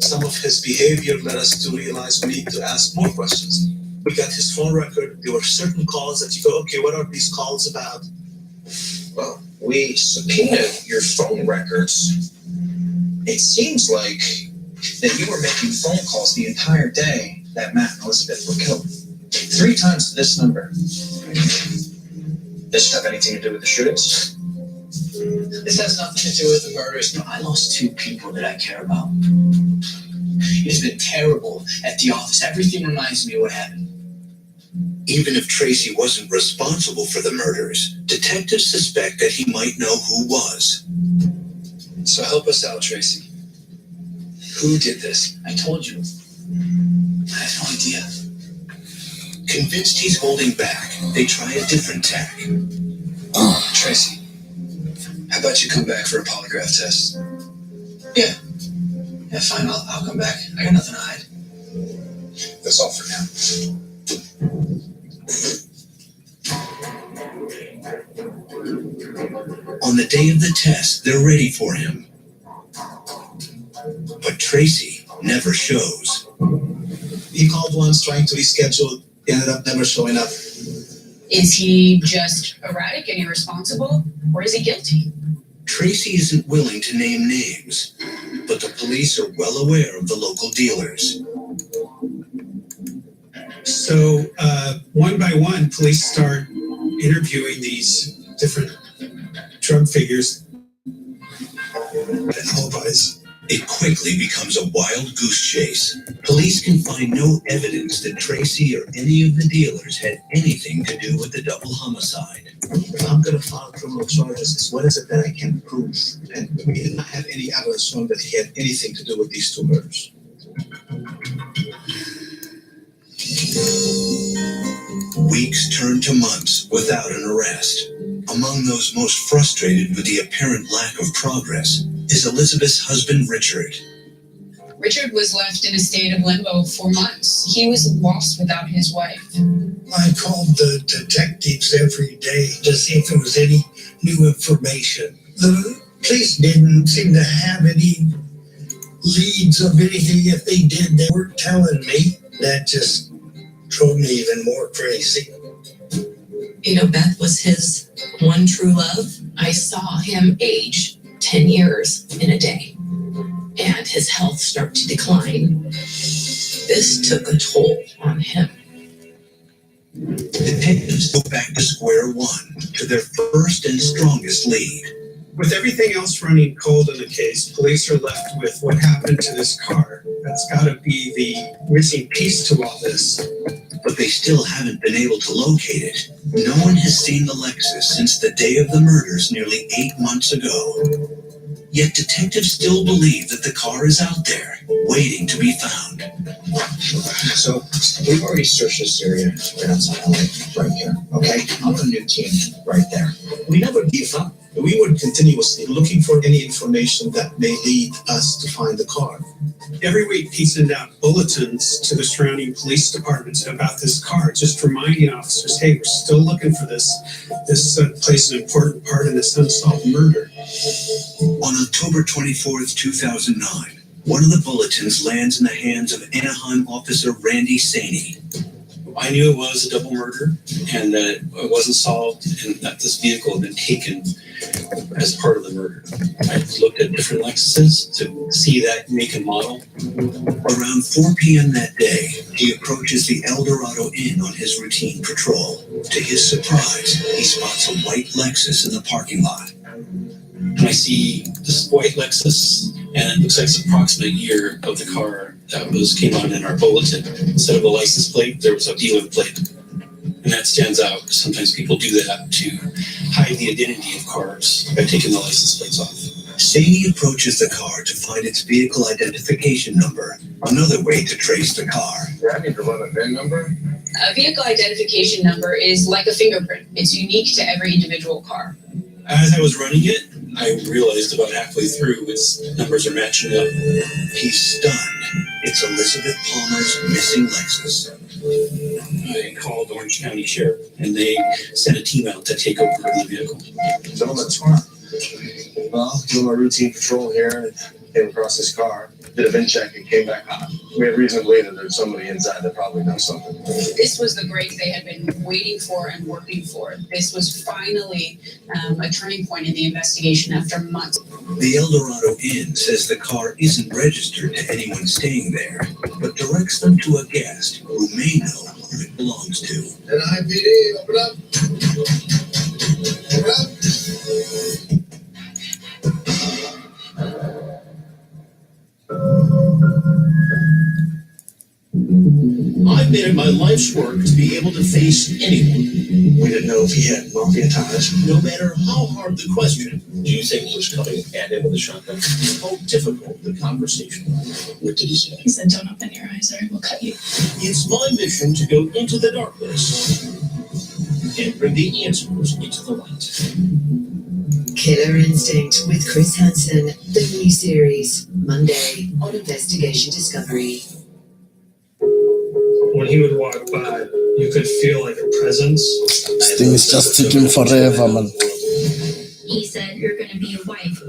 Some of his behavior led us to realize we need to ask more questions. We got his phone record. There were certain calls that you go, okay, what are these calls about? Well, we subpoenaed your phone records. It seems like that you were making phone calls the entire day that Matt and Elizabeth were killed. 3 times to this number. Does it have anything to do with the shootings? This has nothing to do with the murders. No, I lost 2 people that I care about. It's been terrible at the office. Everything reminds me of what happened. Even if Tracy wasn't responsible for the murders, detectives suspect that he might know who was. So help us out, Tracy. Who did this? I told you. I have no idea. Convinced he's holding back, they try a different tack. Tracy, how about you come back for a polygraph test? Yeah, fine. I'll come back. I got nothing to hide. That's all for now. On the day of the test, they're ready for him. But Tracy never shows. He called once trying to reschedule. He ended up never showing up. Is he just erratic and irresponsible, or is he guilty? Tracy isn't willing to name names, but the police are well aware of the local dealers. So one by one, police start interviewing these different drug figures and alibis. It quickly becomes a wild goose chase. Police can find no evidence that Tracy or any of the dealers had anything to do with the double homicide. If I'm going to file criminal charges, what is it that I can prove? And we did not have any evidence showing that he had anything to do with these 2 murders. Weeks turn to months without an arrest. Among those most frustrated with the apparent lack of progress is Elizabeth's husband, Richard. Richard was left in a state of limbo for months. He was lost without his wife. I called the detectives every day to see if there was any new information. The police didn't seem to have any leads of anything. If they did, they weren't telling me. That just drove me even more crazy. You know, Beth was his one true love. I saw him age 10 years in a day, and his health start to decline. This took a toll on him. Detectives go back to square one, to their first and strongest lead. With everything else running cold in the case, police are left with what happened to this car. That's got to be the missing piece to all this. But they still haven't been able to locate it. No one has seen the Lexus since the day of the murders nearly 8 months ago. Yet detectives still believe that the car is out there, waiting to be found. So we've already searched this area right outside LA, right here. Okay, I'll put a new team right there. We never give up. We would continuously looking for any information that may lead us to find the car. Every week he sent out bulletins to the surrounding police departments about this car, just reminding officers, hey, we're still looking for this. This plays an important part in this unsolved murder. On October 24th, 2009, one of the bulletins lands in the hands of Anaheim officer Randy Saney. I knew it was a double murder and that it wasn't solved and that this vehicle had been taken as part of the murder. I looked at different Lexuses to see that make and model. Around 4 p.m. that day, he approaches the El Dorado Inn on his routine patrol. To his surprise, he spots a white Lexus in the parking lot. And I see this white Lexus, and it looks like it's approximate year of the car that came on in our bulletin. Instead of a license plate, there was a dealer plate. And that stands out. Sometimes people do that to hide the identity of cars by taking the license plates off. Saney approaches the car to find its vehicle identification number, another way to trace the car. I need to run a VIN number. A vehicle identification number is like a fingerprint. It's unique to every individual car. As I was running it, I realized about halfway through its numbers are matching up. He's stunned. It's Elizabeth Palmer's missing Lexus. I called Orange County Sheriff, and they sent a team out to take over the vehicle. Gentlemen, what's going on? Well, doing my routine patrol here, and came across this car. Did a VIN check and came back hot. We have reason to believe that there's somebody inside that probably knows something. This was the break they had been waiting for and working for. This was finally a turning point in the investigation after months. The El Dorado Inn says the car isn't registered to anyone staying there, but directs them to a guest who may know who it belongs to. NIPD, open up. Open up. I've made it my life's work to be able to face anyone. We didn't know if he had mafia ties. No matter how hard the question. Do you think he was coming at him with a shotgun? How difficult the conversation. What did he say? He said, "Don't open your eyes or I will cut you." It's my mission to go into the darkness and bring the answers into the light. Killer Instinct with Chris Hansen, the new series, Monday on Investigation Discovery. When he would walk by, you could feel like a presence. This thing is just taking forever, man. He said you're gonna be a wife.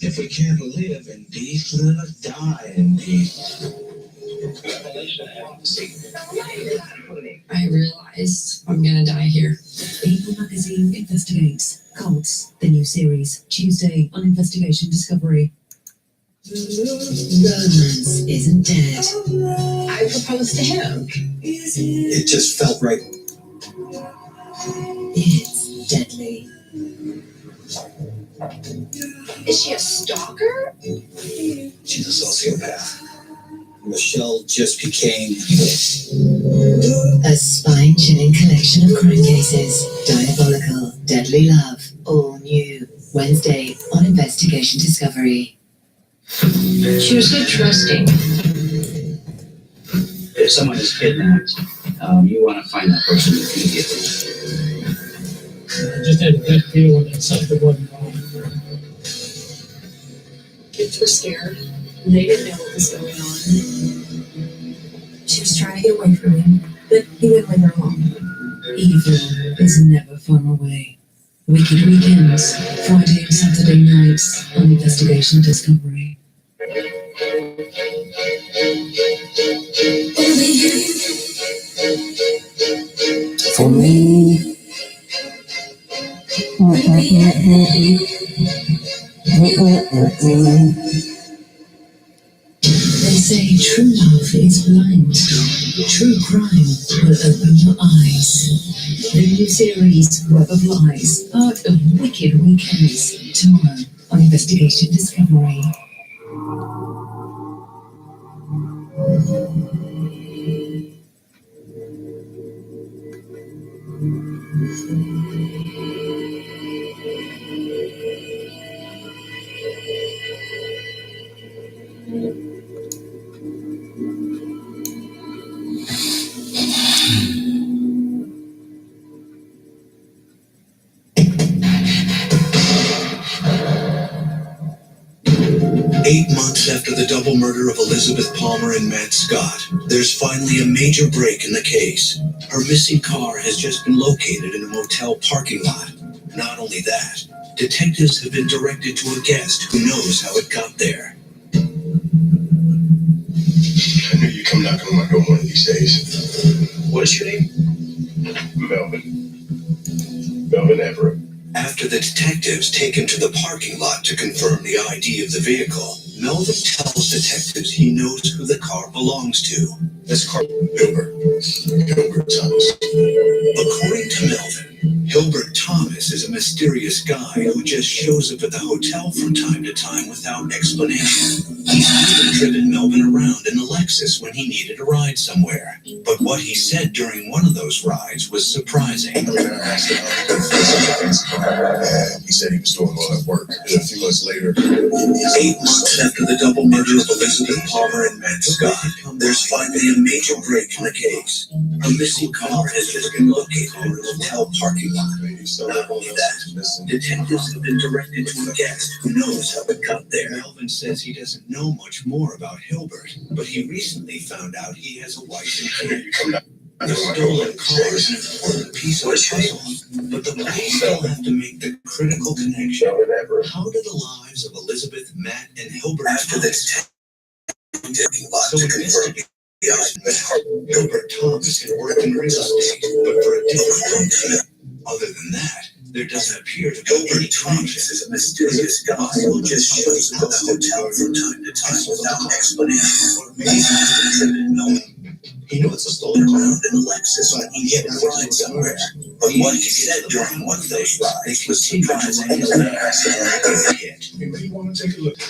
If we can't live in peace, let us die in peace. I realized I'm gonna die here. Able Magazine investigates Cults, the new series, Tuesday on Investigation Discovery. Romance isn't dead. I proposed to him. It just felt right. It's deadly. Is she a stalker? She's a sociopath. Michelle just became A spine-chilling collection of crime cases. Diabolical, deadly love. All new. Wednesday on Investigation Discovery. She was so trusting. If someone is kidnapped, you want to find that person immediately. I just had a gut feeling that something wasn't wrong. Kids were scared. They didn't know what was going on. She was trying to get away from him, but he wouldn't leave her alone. Evil is never far away. Wicked Weekends, Friday and Saturday nights on Investigation Discovery. For me. They say true love is blind. True crime will open your eyes. The new series, Web of Lies, part of Wicked Weekends, tomorrow on Investigation Discovery. After the double murder of Elizabeth Palmer and Matt Scott, there's finally a major break in the case. Her missing car has just been located in a motel parking lot. Not only that, detectives have been directed to a guest who knows how it got there. him I go one of these days. What is your name? Melvin Everett. After the detectives take him to the parking lot to confirm the ID of the vehicle, Melvin tells detectives he knows who the car belongs to. This car, Hilbert Thomas. According to Melvin, Hilbert Thomas is a mysterious guy who just shows up at the hotel from time to time without explanation. He's even driven Melvin around in a Lexus when he needed a ride somewhere. But what he said during one of those rides was surprising. And he said he was doing all that work. And a few months later, 8 months after the double murder of Elizabeth Palmer and Matt Scott, there's finally a major break in the case. A missing car has just been located in a hotel parking lot. Not only that, detectives have been directed to a guest who knows how it got there. Melvin says he doesn't know much more about Hilbert, but he recently found out he has a wife and kids. The stolen car is an important piece of the puzzle, but the police still have to make the critical connection. How do the lives of Elizabeth, Matt, and Hilbert after this so investigate Hilbert Thomas had worked in real estate, but for a different company. Other than that, there doesn't appear to be any Thomas is a mysterious guy who just shows up at the hotel from time to time without explanation. He knew it's a stolen car in a Lexus when he hit a ride somewhere. But what he said during one of those rides was surprising. Maybe you want to take a look. He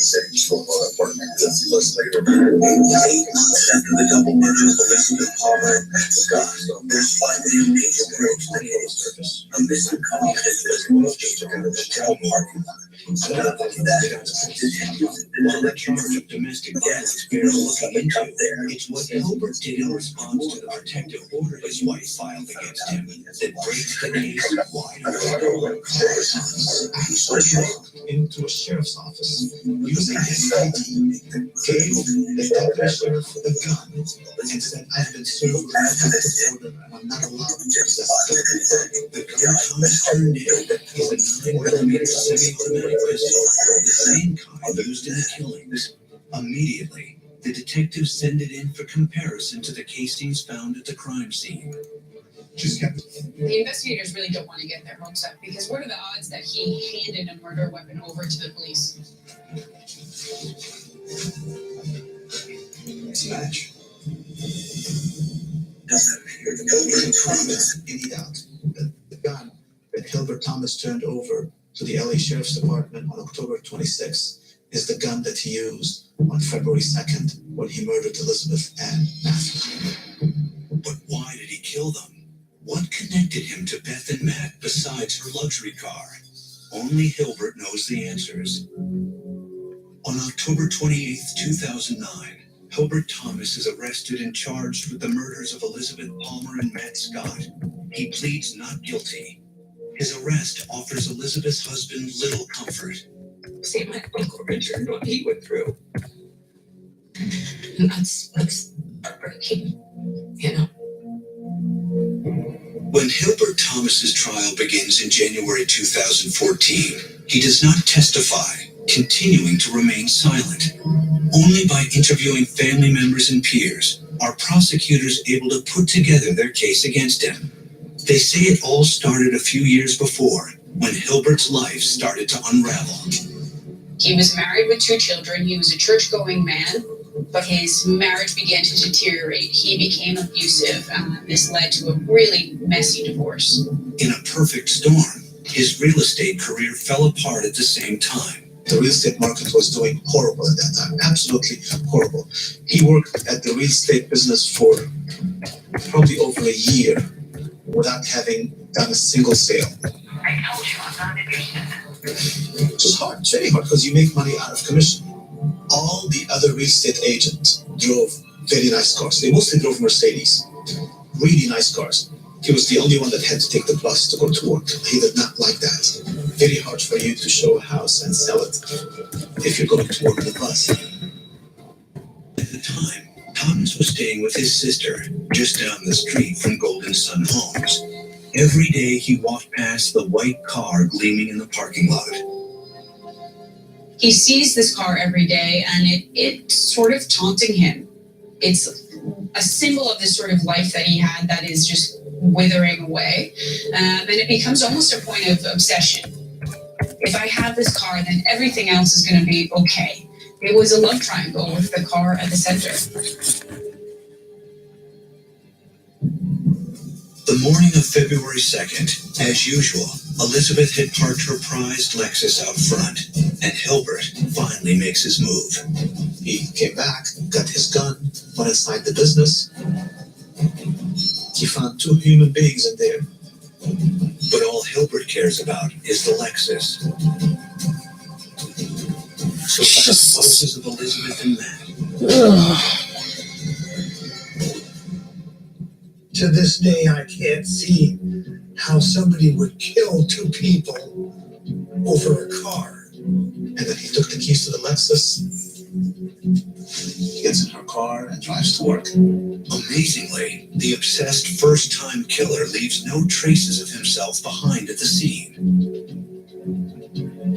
said he was doing all that work. A few months later, 8 months after the double murder of Elizabeth Palmer and Matt Scott, there's finally a major break in the case. A missing car has just been located in a hotel parking lot. So not only that, detectives have been directed of domestic violence bear looking into there. It's what Hilbert did in response to the protective order his wife filed against him that breaks the case wide open. Into a sheriff's office using his ID, gave the deputy sheriff a gun, and said, "I've been served with a protective order and I'm not allowed to possess it." The gun Thomas turned in is a 9mm semi-automatic pistol, the same kind used in the killings. Immediately, the detectives send it in for comparison to the casings found at the crime scene. The investigators really don't want to get their hopes up because what are the odds that he handed a murder weapon over to the police? It's a match. Doesn't appear to be Thomas. Any doubt that the gun that Hilbert Thomas turned over to the LA Sheriff's Department on October 26th is the gun that he used on February 2nd when he murdered Elizabeth and Matt. But why did he kill them? What connected him to Beth and Matt besides her luxury car? Only Hilbert knows the answers. On October 28th, 2009, Hilbert Thomas is arrested and charged with the murders of Elizabeth Palmer and Matt Scott. He pleads not guilty. His arrest offers Elizabeth's husband little comfort. See my Uncle Richard, what he went through. And that's heartbreaking, you know. When Hilbert Thomas's trial begins in January 2014, he does not testify, continuing to remain silent. Only by interviewing family members and peers are prosecutors able to put together their case against him. They say it all started a few years before, when Hilbert's life started to unravel. He was married with 2 children. He was a church-going man, but his marriage began to deteriorate. He became abusive. This led to a really messy divorce. In a perfect storm, his real estate career fell apart at the same time. The real estate market was doing horrible at that time, absolutely horrible. He worked at the real estate business for probably over a year without having done a single sale. I told you I'm not interested. Which is hard, it's very hard because you make money out of commission. All the other real estate agents drove very nice cars. They mostly drove Mercedes, really nice cars. He was the only one that had to take the bus to go to work. He did not like that. Very hard for you to show a house and sell it if you're going to work on the bus. At the time, Thomas was staying with his sister just down the street from Golden Sun Homes. Every day he walked past the white car gleaming in the parking lot. He sees this car every day, and it's sort of taunting him. It's a symbol of this sort of life that he had that is just withering away. And it becomes almost a point of obsession. If I have this car, then everything else is going to be okay. It was a love triangle with the car at the center. The morning of February 2nd, as usual, Elizabeth had parked her prized Lexus out front, and Hilbert finally makes his move. He came back, got his gun, went inside the business. He found 2 human beings in there. But all Hilbert cares about is the Lexus. So the poses of Elizabeth and Matt. To this day, I can't see how somebody would kill 2 people over a car. And then he took the keys to the Lexus. He gets in her car and drives to work. Amazingly, the obsessed first-time killer leaves no traces of himself behind at the scene.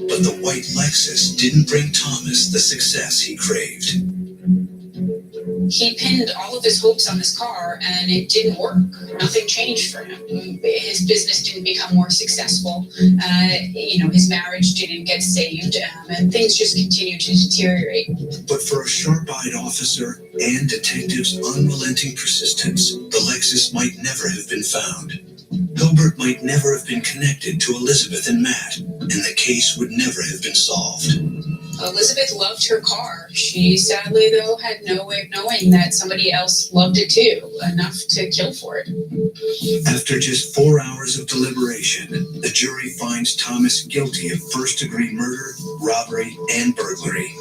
But the white Lexus didn't bring Thomas the success he craved. He pinned all of his hopes on this car, and it didn't work. Nothing changed for him. His business didn't become more successful. His marriage didn't get saved, and things just continued to deteriorate. But for a sharp-eyed officer and detectives' unrelenting persistence, the Lexus might never have been found. Hilbert might never have been connected to Elizabeth and Matt, and the case would never have been solved. Elizabeth loved her car. She sadly, though, had no way of knowing that somebody else loved it too, enough to kill for it. After just 4 hours of deliberation, the jury finds Thomas guilty of first-degree murder, robbery, and burglary.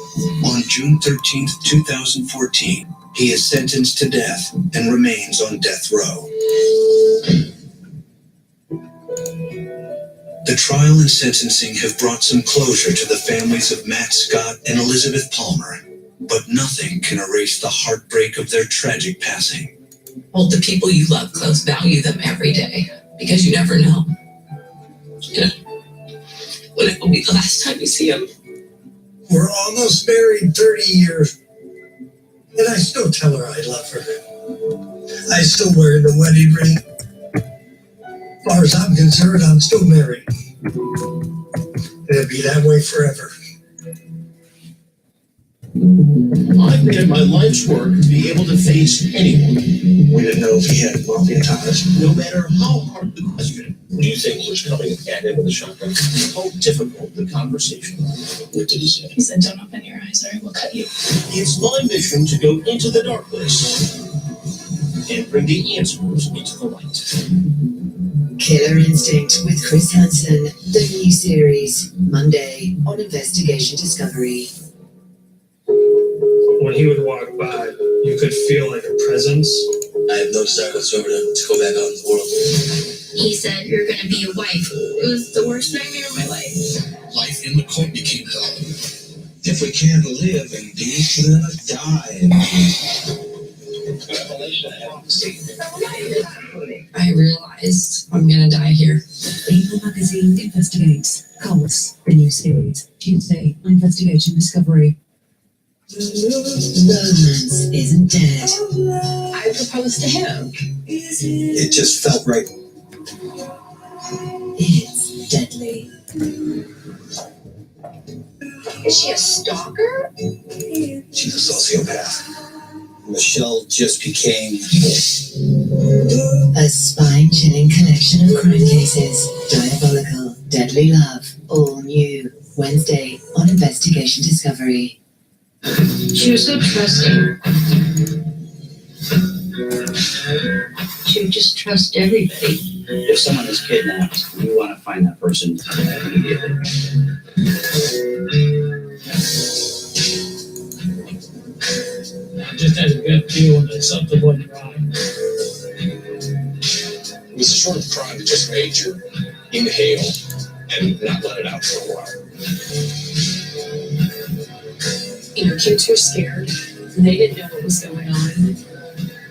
On June 13th, 2014, he is sentenced to death and remains on death row. The trial and sentencing have brought some closure to the families of Matt Scott and Elizabeth Palmer, but nothing can erase the heartbreak of their tragic passing. Hold the people you love close, value them every day, because you never know. When it will be the last time you see them. We're almost married 30 years, and I still tell her I love her. I still wear the wedding ring. As far as I'm concerned, I'm still married. It'll be that way forever. I've made it my life's work to be able to face anyone. We didn't know if he had mafia ties. No matter how hard the question. Do you think he was coming at him with a shotgun? How difficult the conversation. What did he say? He said, "Don't open your eyes or I will cut you." It's my mission to go into the darkness and bring the answers into the light. Killer Instinct with Chris Hansen, the new series, Monday on Investigation Discovery. When he would walk by, you could feel like a presence. I have no desire whatsoever to go back out in the world. He said, "You're gonna be a wife." It was the worst nightmare of my life. Life in the court became hell. If we can't live in peace, let us die in peace. I realized I'm gonna die here. Able Magazine investigates. Cults, the new series. Tuesday on Investigation Discovery. Romance isn't dead. I proposed to him. It just felt right. It's deadly. Is she a stalker? She's a sociopath. Michelle just became A spine-chilling collection of crime cases. Diabolical, deadly love. All new. Wednesday on Investigation Discovery. She was so trusting. She would just trust everybody. If someone is kidnapped, you want to find that person immediately. I just had a gut feeling that something wasn't right. It was the sort of crime that just made you inhale and not let it out for a while. Kids were scared. They didn't know what was going on.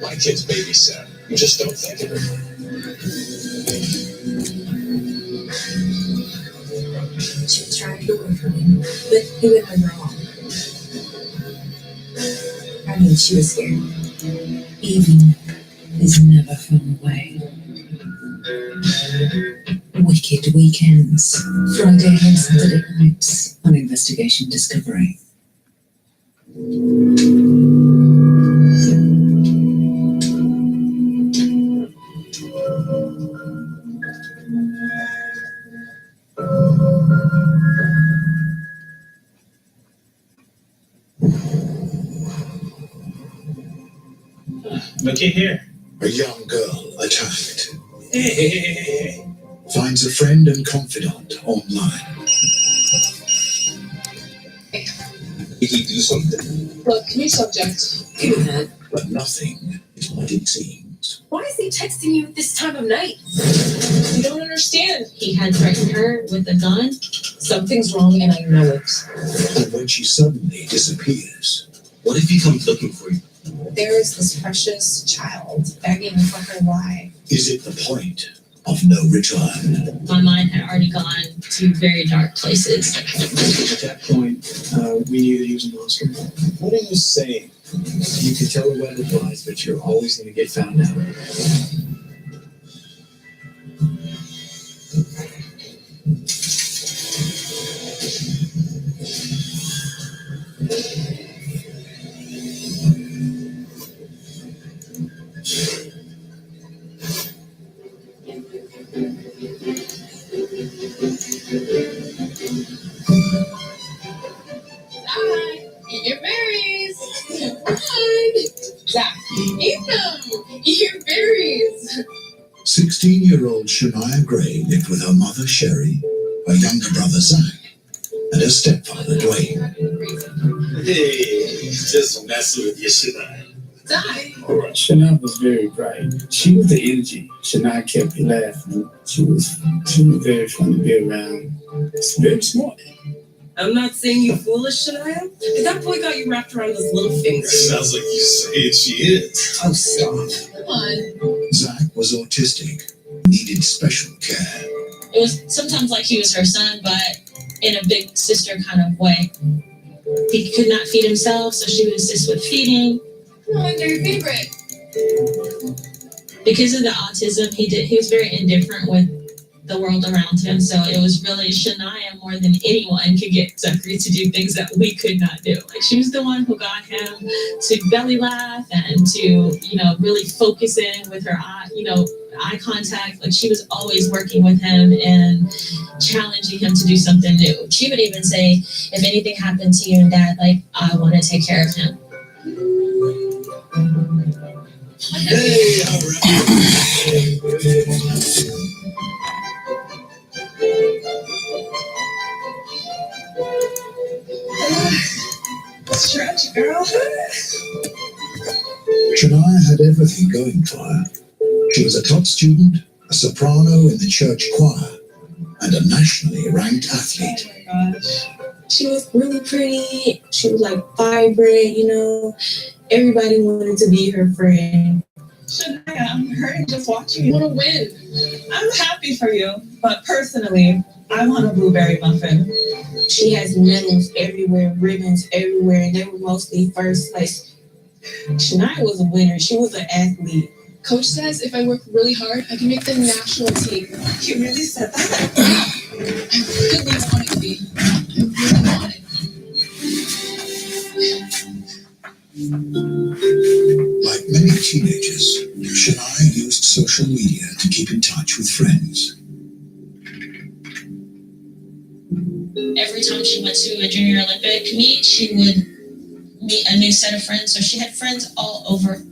My kid's babysat. You just don't think of it. She was trying to get away from him, but he went on wrong. I mean, she was scared. Evil is never far away. Wicked Weekends, Friday and Saturday nights on Investigation Discovery. Looky here. A young girl attacked. Hey. Finds a friend and confidant online. Did he do something? Look, new subject. Give me that. But nothing is what it seems. Why is he texting you at this time of night? You don't understand. He had threatened her with a gun. Something's wrong and I know it. And when she suddenly disappears, What if he comes looking for you? There is this precious child begging for her life. is it the point of no return? My mind had already gone to very dark places. At that point, we knew that he was a monster. What are you saying? You could tell her what it was, but you're always going to get found out. Hi, eat your berries. Hi. Zach, eat them. Eat your berries. 16-year-old Shania Gray lived with her mother, Sherry, her younger brother, Zach, and her stepfather, Dwayne. Hey, just messing with your shit. Die. Shania was very bright. She was the energy. Shania kept you laughing. She was very fun to be around. It's very smart. I'm not saying you foolish, Shania. But that boy got you wrapped around his little finger. Sounds like you said she is. Oh, stop. Come on. Zach was autistic, needed special care. It was sometimes like he was her son, but in a big sister kind of way. He could not feed himself, so she would assist with feeding. Come on, they're your favorite. Because of the autism, he was very indifferent with the world around him. So it was really Shania more than anyone could get Zachary to do things that we could not do. Like she was the one who got him to belly laugh and to, really focus in with her eye contact. Like she was always working with him and challenging him to do something new. She would even say, if anything happened to you and Dad, like, I want to take care of him. Hey, all right. Stretch, girl. Shania had everything going for her. She was a top student, a soprano in the church choir, and a nationally ranked athlete. Oh my gosh. She was really pretty. She was like vibrant, Everybody wanted to be her friend. Shania, I'm hurting just watching you. Want to win. I'm happy for you, but personally, I want a blueberry muffin. She has medals everywhere, ribbons everywhere, and they were mostly first place. Shania was a winner. She was an athlete. Coach says if I work really hard, I can make the national team. You really said that? I really want it to be. I really want it. Like many teenagers, Shania used social media to keep in touch with friends. Every time she went to a junior Olympic meet, she would meet a new set of friends. So she had friends all over.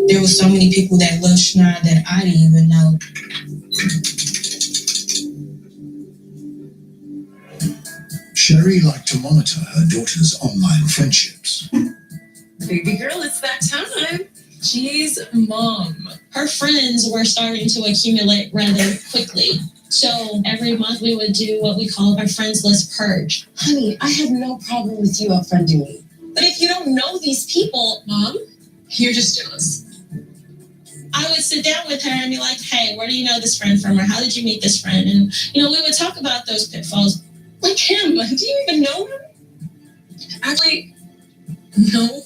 There were so many people that loved Shania that I didn't even know. Sherry liked to monitor her daughter's online friendships. Baby girl, it's that time. She's mom. Her friends were starting to accumulate rather quickly. So every month we would do what we call our friends list purge. Honey, I have no problem with you unfriending me. But if you don't know these people, Mom, you're just jealous. I I would sit down with her and be like, hey, where do you know this friend from? Or how did you meet this friend? And, we would talk about those pitfalls. Like him, do you even know him? Actually, no.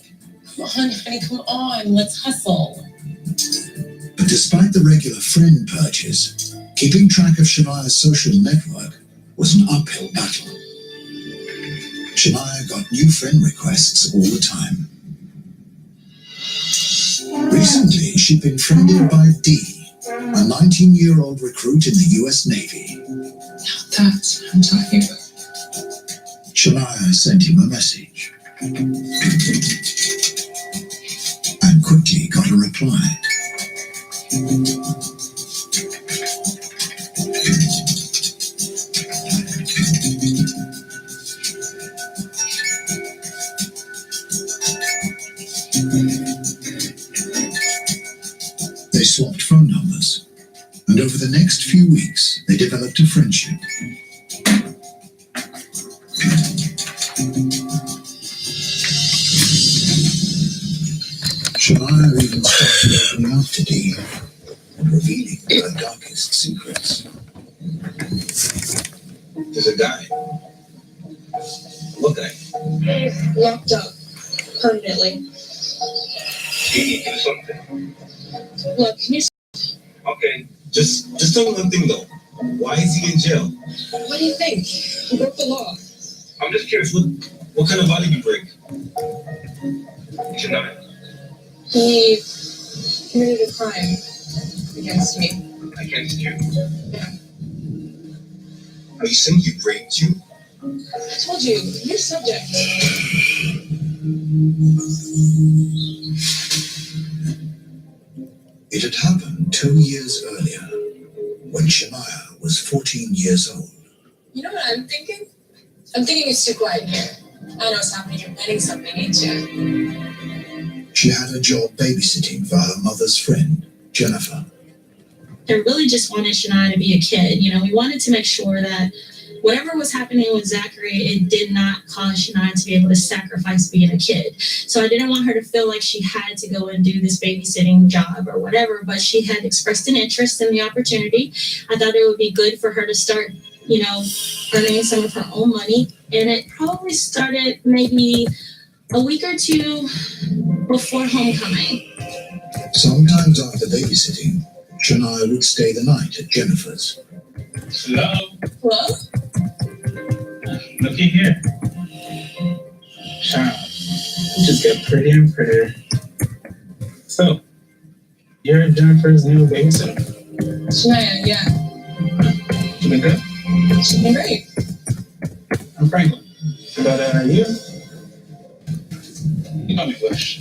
Come on, honey, come on. Let's hustle. But despite the regular friend purges, keeping track of Shania's social network was an uphill battle. Shania got new friend requests all the time. Recently, she'd been friended by Dee, a 19-year-old recruit in the US Navy. That's what I'm talking about. Shania sent him a message and quickly got a reply. They swapped phone numbers, and over the next few weeks, they developed a friendship. Shania even started opening up to Dee and revealing her darkest secrets. There's a guy. Look at him. He's locked up permanently. He need to do something. Look, can you? Okay, just tell me one thing though. Why is he in jail? What do you think? He broke the law. I'm just curious, what kind of law did you break? Shania. He committed a crime against me. Against you? Are you saying he raped you? I told you, you're subject. It had happened 2 years earlier, when Shania was 14 years old. You know what I'm thinking? I'm thinking it's too quiet here. I know what's happening. You're planning something, ain't you? She had a job babysitting for her mother's friend, Jennifer. I really just wanted Shania to be a kid. We wanted to make sure that whatever was happening with Zachary, it did not cause Shania to be able to sacrifice being a kid. So I didn't want her to feel like she had to go and do this babysitting job or whatever, but she had expressed an interest in the opportunity. I thought it would be good for her to start, earning some of her own money. And it probably started maybe a week or two before homecoming. Sometimes after babysitting, Shania would stay the night at Jennifer's. Hello? Looky here. Child, you just get prettier and prettier. So, you're Jennifer's new babysitter? Shania, yeah. You been good? She's been great. I'm Franklin. But you? You know me, Wish.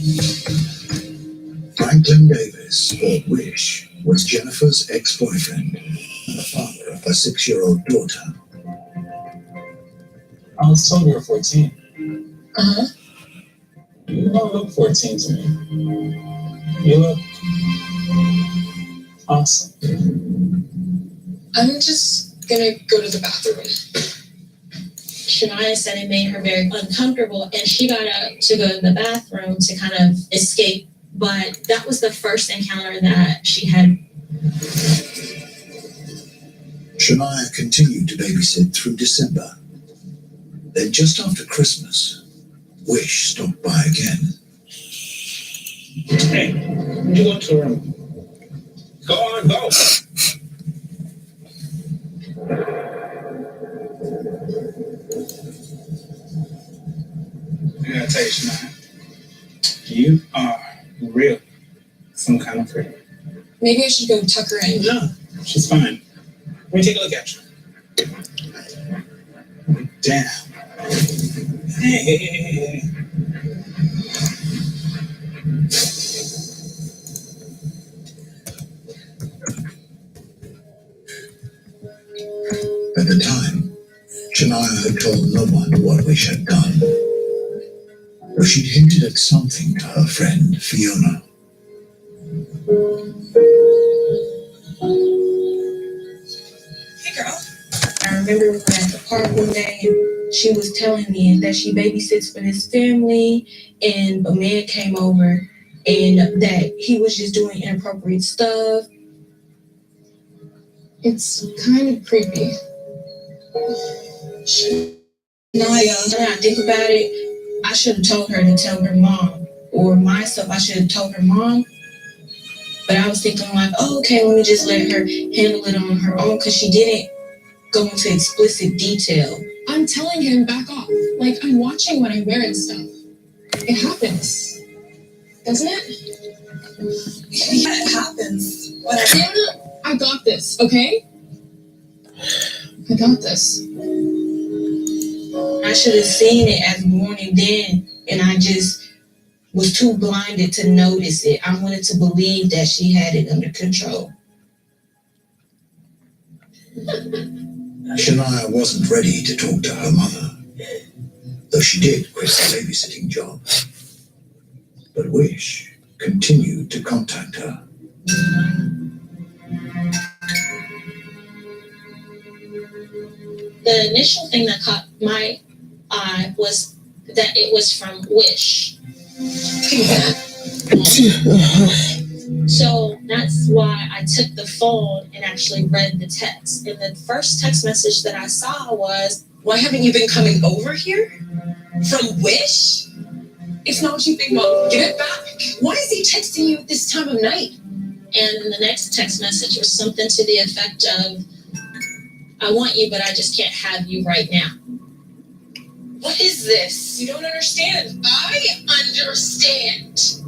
Franklin Davis, or Wish, was Jennifer's ex-boyfriend and the father of her 6-year-old daughter. I was told you were 14. Uh-huh. You don't look 14 to me. You look awesome. I'm just gonna go to the bathroom. Shania said it made her very uncomfortable, and she got up to go to the bathroom to kind of escape. But that was the first encounter that she had. Shania continued to babysit through December. Then just after Christmas, Wish stopped by again. Hey, you go to her room. Go on, go. I gotta tell you, Shania, you are real some kind of pretty. Maybe I should go tuck her in. No, she's fine. Let me take a look at you. Damn. Hey. At the time, Shania had told no one what Wish had done. But she'd hinted at something to her friend, Fiona. Hey, girl. I remember we were at the park one day and she was telling me that she babysits for this family, and a man came over and that he was just doing inappropriate stuff. It's kind of creepy. Now that I think about it, I should have told her to tell her mom, or myself, I should have told her mom. But I was thinking like, oh, okay, let me just let her handle it on her own, because she didn't go into explicit detail. I'm telling him back off. Like, I'm watching what I wear and stuff. It happens, doesn't it? Yeah, it happens. I got this, okay? I got this. I should have seen it as warning then, and I just was too blinded to notice it. I wanted to believe that she had it under control. Shania wasn't ready to talk to her mother, though she did quit the babysitting job. But Wish continued to contact her. The initial thing that caught my eye was that it was from Wish. So that's why I took the phone and actually read the text. And the first text message that I saw was, "Why haven't you been coming over here? From Wish? It's not what you think, Mom. Give it back. Why is he texting you at this time of night?" and then the next text message was something to the effect of, "I want you, but I just can't have you right now." What is this? You don't understand. I understand.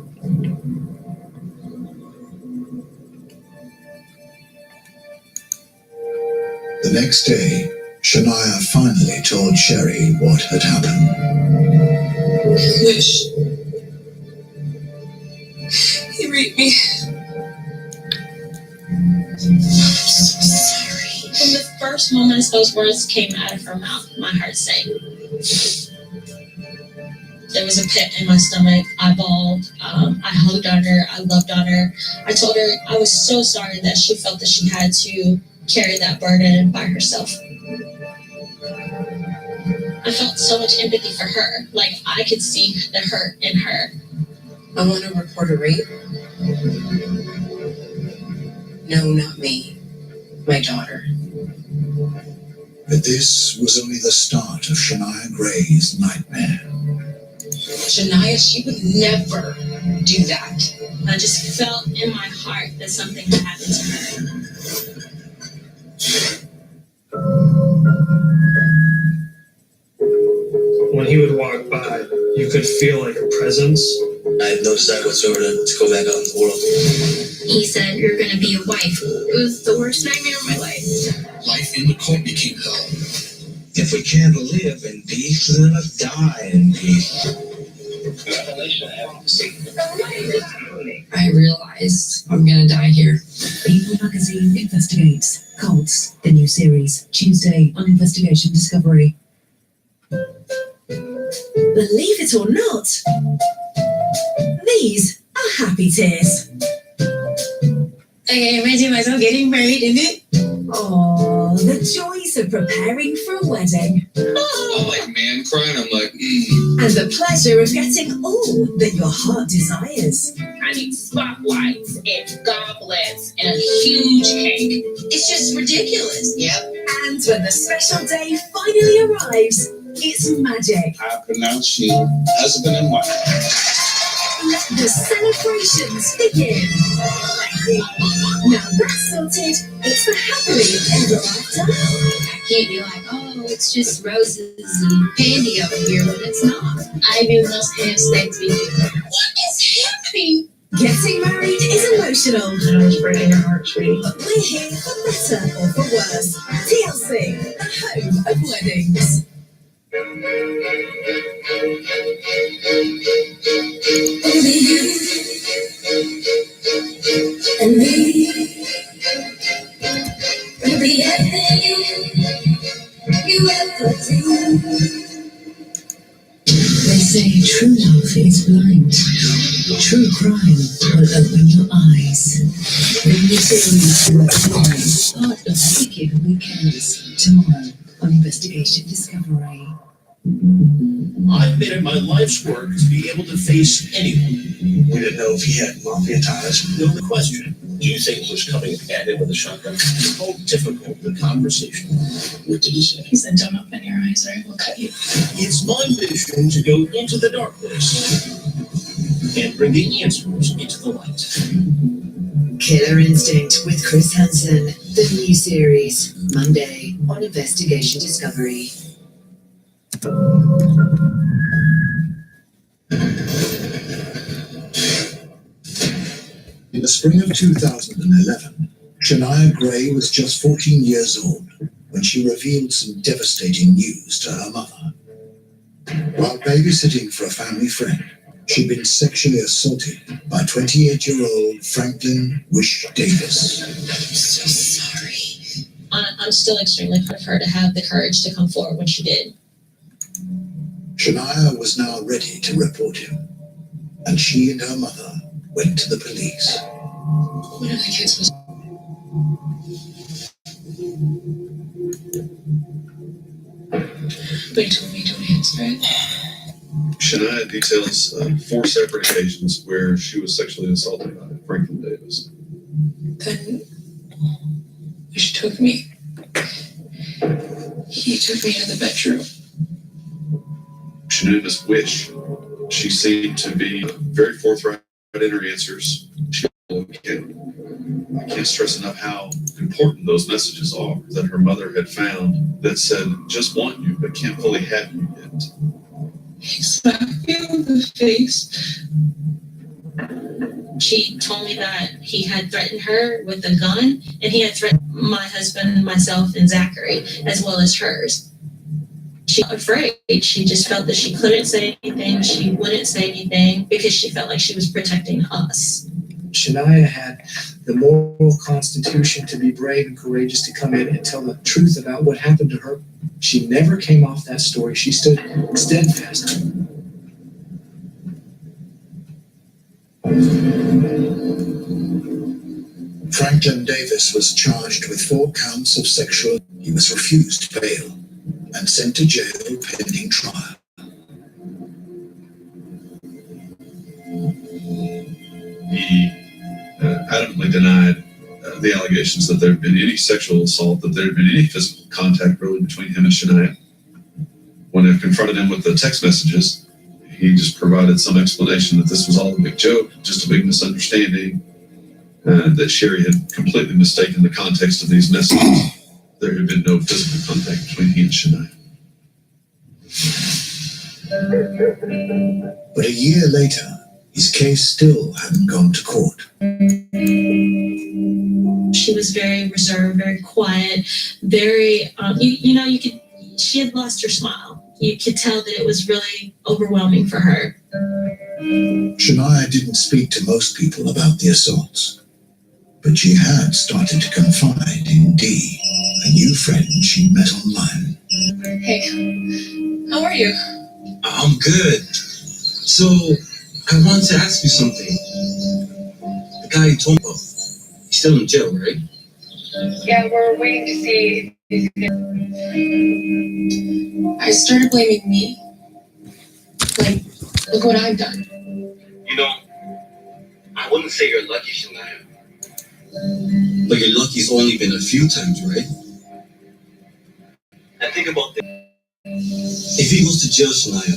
The next day, Shania finally told Sherry what had happened. Wish. He raped me. I'm so sorry. From the first moments those words came out of her mouth, my heart sank. There was a pit in my stomach. I bawled. I hugged on her. I loved on her. I told her I was so sorry that she felt that she had to carry that burden by herself. I felt so much empathy for her. Like, I could see the hurt in her. I want to report a rape. No, not me. My daughter. But this was only the start of Shania Gray's nightmare. Shania, she would never do that. I just felt in my heart that something had happened to her. When he would walk by, you could feel like a presence. I have no desire whatsoever to go back out in the world. He said, "You're going to be a wife." It was the worst nightmare of my life. Life in the cult became hell. If we can't live in peace, then let's die in peace. I realized I'm gonna die here. People Magazine investigates Cults, the new series, Tuesday on Investigation Discovery. Believe it or not, these are happy tears. I can imagine myself getting married in it. Oh, the joys of preparing for a wedding. I'm like man crying. I'm like, And the pleasure of getting all that your heart desires. I need spotlights and goblets and a huge cake. It's just ridiculous. Yep. And when the special day finally arrives, it's magic. I pronounce you husband and wife. Let the celebrations begin. Now that's sorted, it's the happily ever after. I can't be like, "Oh, it's just roses and candy over here," but it's not. I do must have sex with you. What is happening? Getting married is emotional. I know it's breaking your heart, sweetie. But we're here for better or for worse. TLC, the home of weddings. Only you and me will be everything you ever do. They say true love is blind. True crime will open your eyes. The new series Web of Lies, part of Wicked Weekends, tomorrow on Investigation Discovery. I've made it my life's work to be able to face anyone. We didn't know if he had mafia ties. No question. Do you think he was coming at him with a shotgun? How difficult the conversation. What did he say? He said, "Don't open your eyes or I will cut you." It's my mission to go into the darkness and bring the answers into the light. Killer Instinct with Chris Hansen, the new series, Monday on Investigation Discovery. In the spring of 2011, Shania Gray was just 14 years old when she revealed some devastating news to her mother. While babysitting for a family friend, she'd been sexually assaulted by 28-year-old Franklin Wish Davis. I'm so sorry. I'm still extremely proud of her to have the courage to come forward when she did. Shania was now ready to report him, and she and her mother went to the police. One of the kids was. But he told me don't answer it. Shania details 4 separate occasions where she was sexually assaulted by Franklin Davis. Then Wish took me. He took me to the bedroom. She knew Miss Wish. She seemed to be very forthright in her answers. I can't stress enough how important those messages are that her mother had found that said, just want you, but can't fully have you yet. He slapped me in the face. She told me that he had threatened her with a gun, and he had threatened my husband, myself, and Zachary, as well as hers. She was afraid. She just felt that she couldn't say anything. She wouldn't say anything because she felt like she was protecting us. Shania had the moral constitution to be brave and courageous to come in and tell the truth about what happened to her. She never came off that story. She stood steadfast. Franklin Davis was charged with 4 counts of sexual. He was refused bail and sent to jail pending trial. He adamantly denied the allegations that there had been any sexual assault, that there had been any physical contact really between him and Shania. When I confronted him with the text messages, he just provided some explanation that this was all a big joke, just a big misunderstanding, that Sherry had completely mistaken the context of these messages. There had been no physical contact between he and Shania. But a year later, his case still hadn't gone to court. She was very reserved, very quiet, very, she had lost her smile. You could tell that it was really overwhelming for her. Shania didn't speak to most people about the assaults, but she had started to confide in Dee, a new friend she'd met online. Hey, how are you? I'm good. So, I wanted to ask you something. The guy you told me about, he's still in jail, right? Yeah, we're waiting to see. I started blaming me. Like, look what I've done. You know, I wouldn't say you're lucky, Shania. But your lucky's only been a few times, right? And think about this. If he goes to jail, Shania,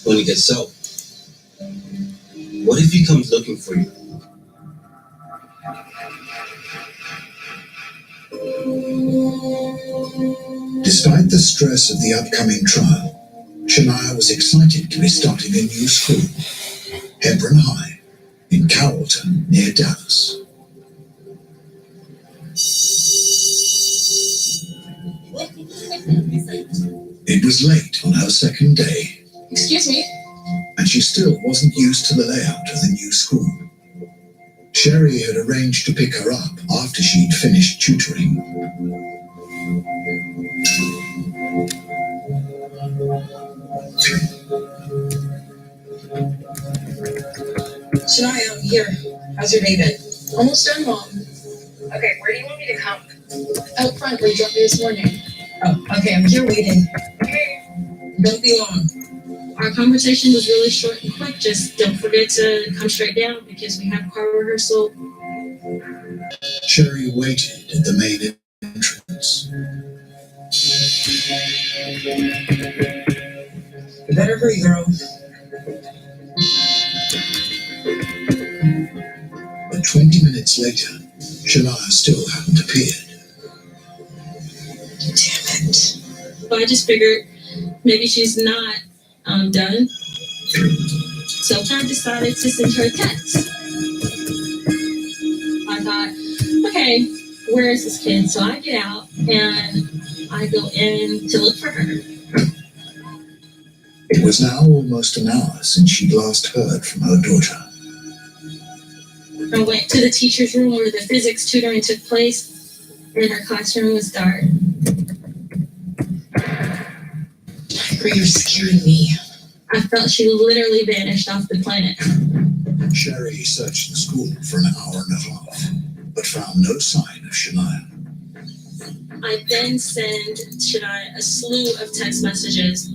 when he gets out, what if he comes looking for you? Despite the stress of the upcoming trial, Shania was excited to be starting a new school, Hebron High, in Carrollton, near Dallas. It was late on her second day, Excuse me? and she still wasn't used to the layout of the new school. Sherry had arranged to pick her up after she'd finished tutoring. Shania, I'm here. How's your day been? Almost done, Mom. Okay, where do you want me to come? Out front, where you dropped me this morning. Oh, okay, I'm here waiting. Okay. Don't be long. Our conversation was really short and quick. Just don't forget to come straight down because we have choir rehearsal. Sherry waited at the main entrance. You better hurry, girl. But 20 minutes later, Shania still hadn't appeared. Damn it. So I just figured maybe she's not done. So I decided to send her a text. I thought, okay, where is this kid? So I get out and I go in to look for her. It was now almost an hour since she'd last heard from her daughter. I went to the teacher's room where the physics tutoring took place, and her classroom was dark. You're scaring me. I felt she literally vanished off the planet. Sherry searched the school for an hour and a half, but found no sign of Shania. I then send Shania a slew of text messages.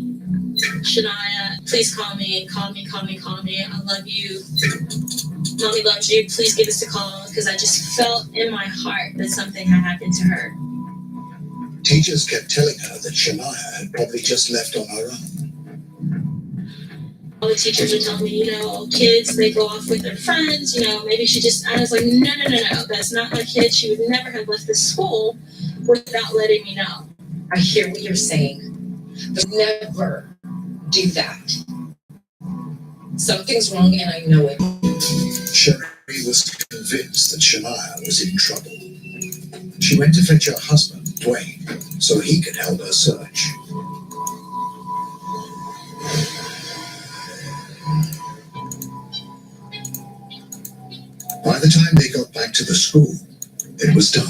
Shania, please call me. I love you. Mommy loves you. Please give us a call. Because I just felt in my heart that something had happened to her. Teachers kept telling her that Shania had probably just left on her own. All the teachers were telling me, kids, they go off with their friends, maybe she just, I was like, no, that's not my kid. She would never have left the school without letting me know. I hear what you're saying, but never do that. Something's wrong and I know it. Sherry was convinced that Shania was in trouble. She went to fetch her husband, Dwayne, so he could help her search. By the time they got back to the school, it was dark.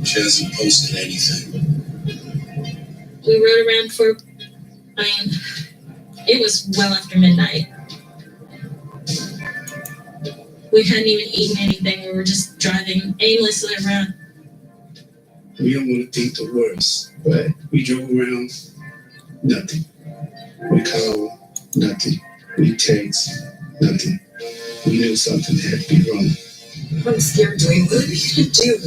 She hasn't posted anything. We rode around it was well after midnight. We hadn't even eaten anything. We were just driving aimlessly around. We don't want to think the worst, but we drove around, nothing. We called, nothing. We text, nothing. We knew something had to be wrong. I'm scared, Dwayne. What are we going to do?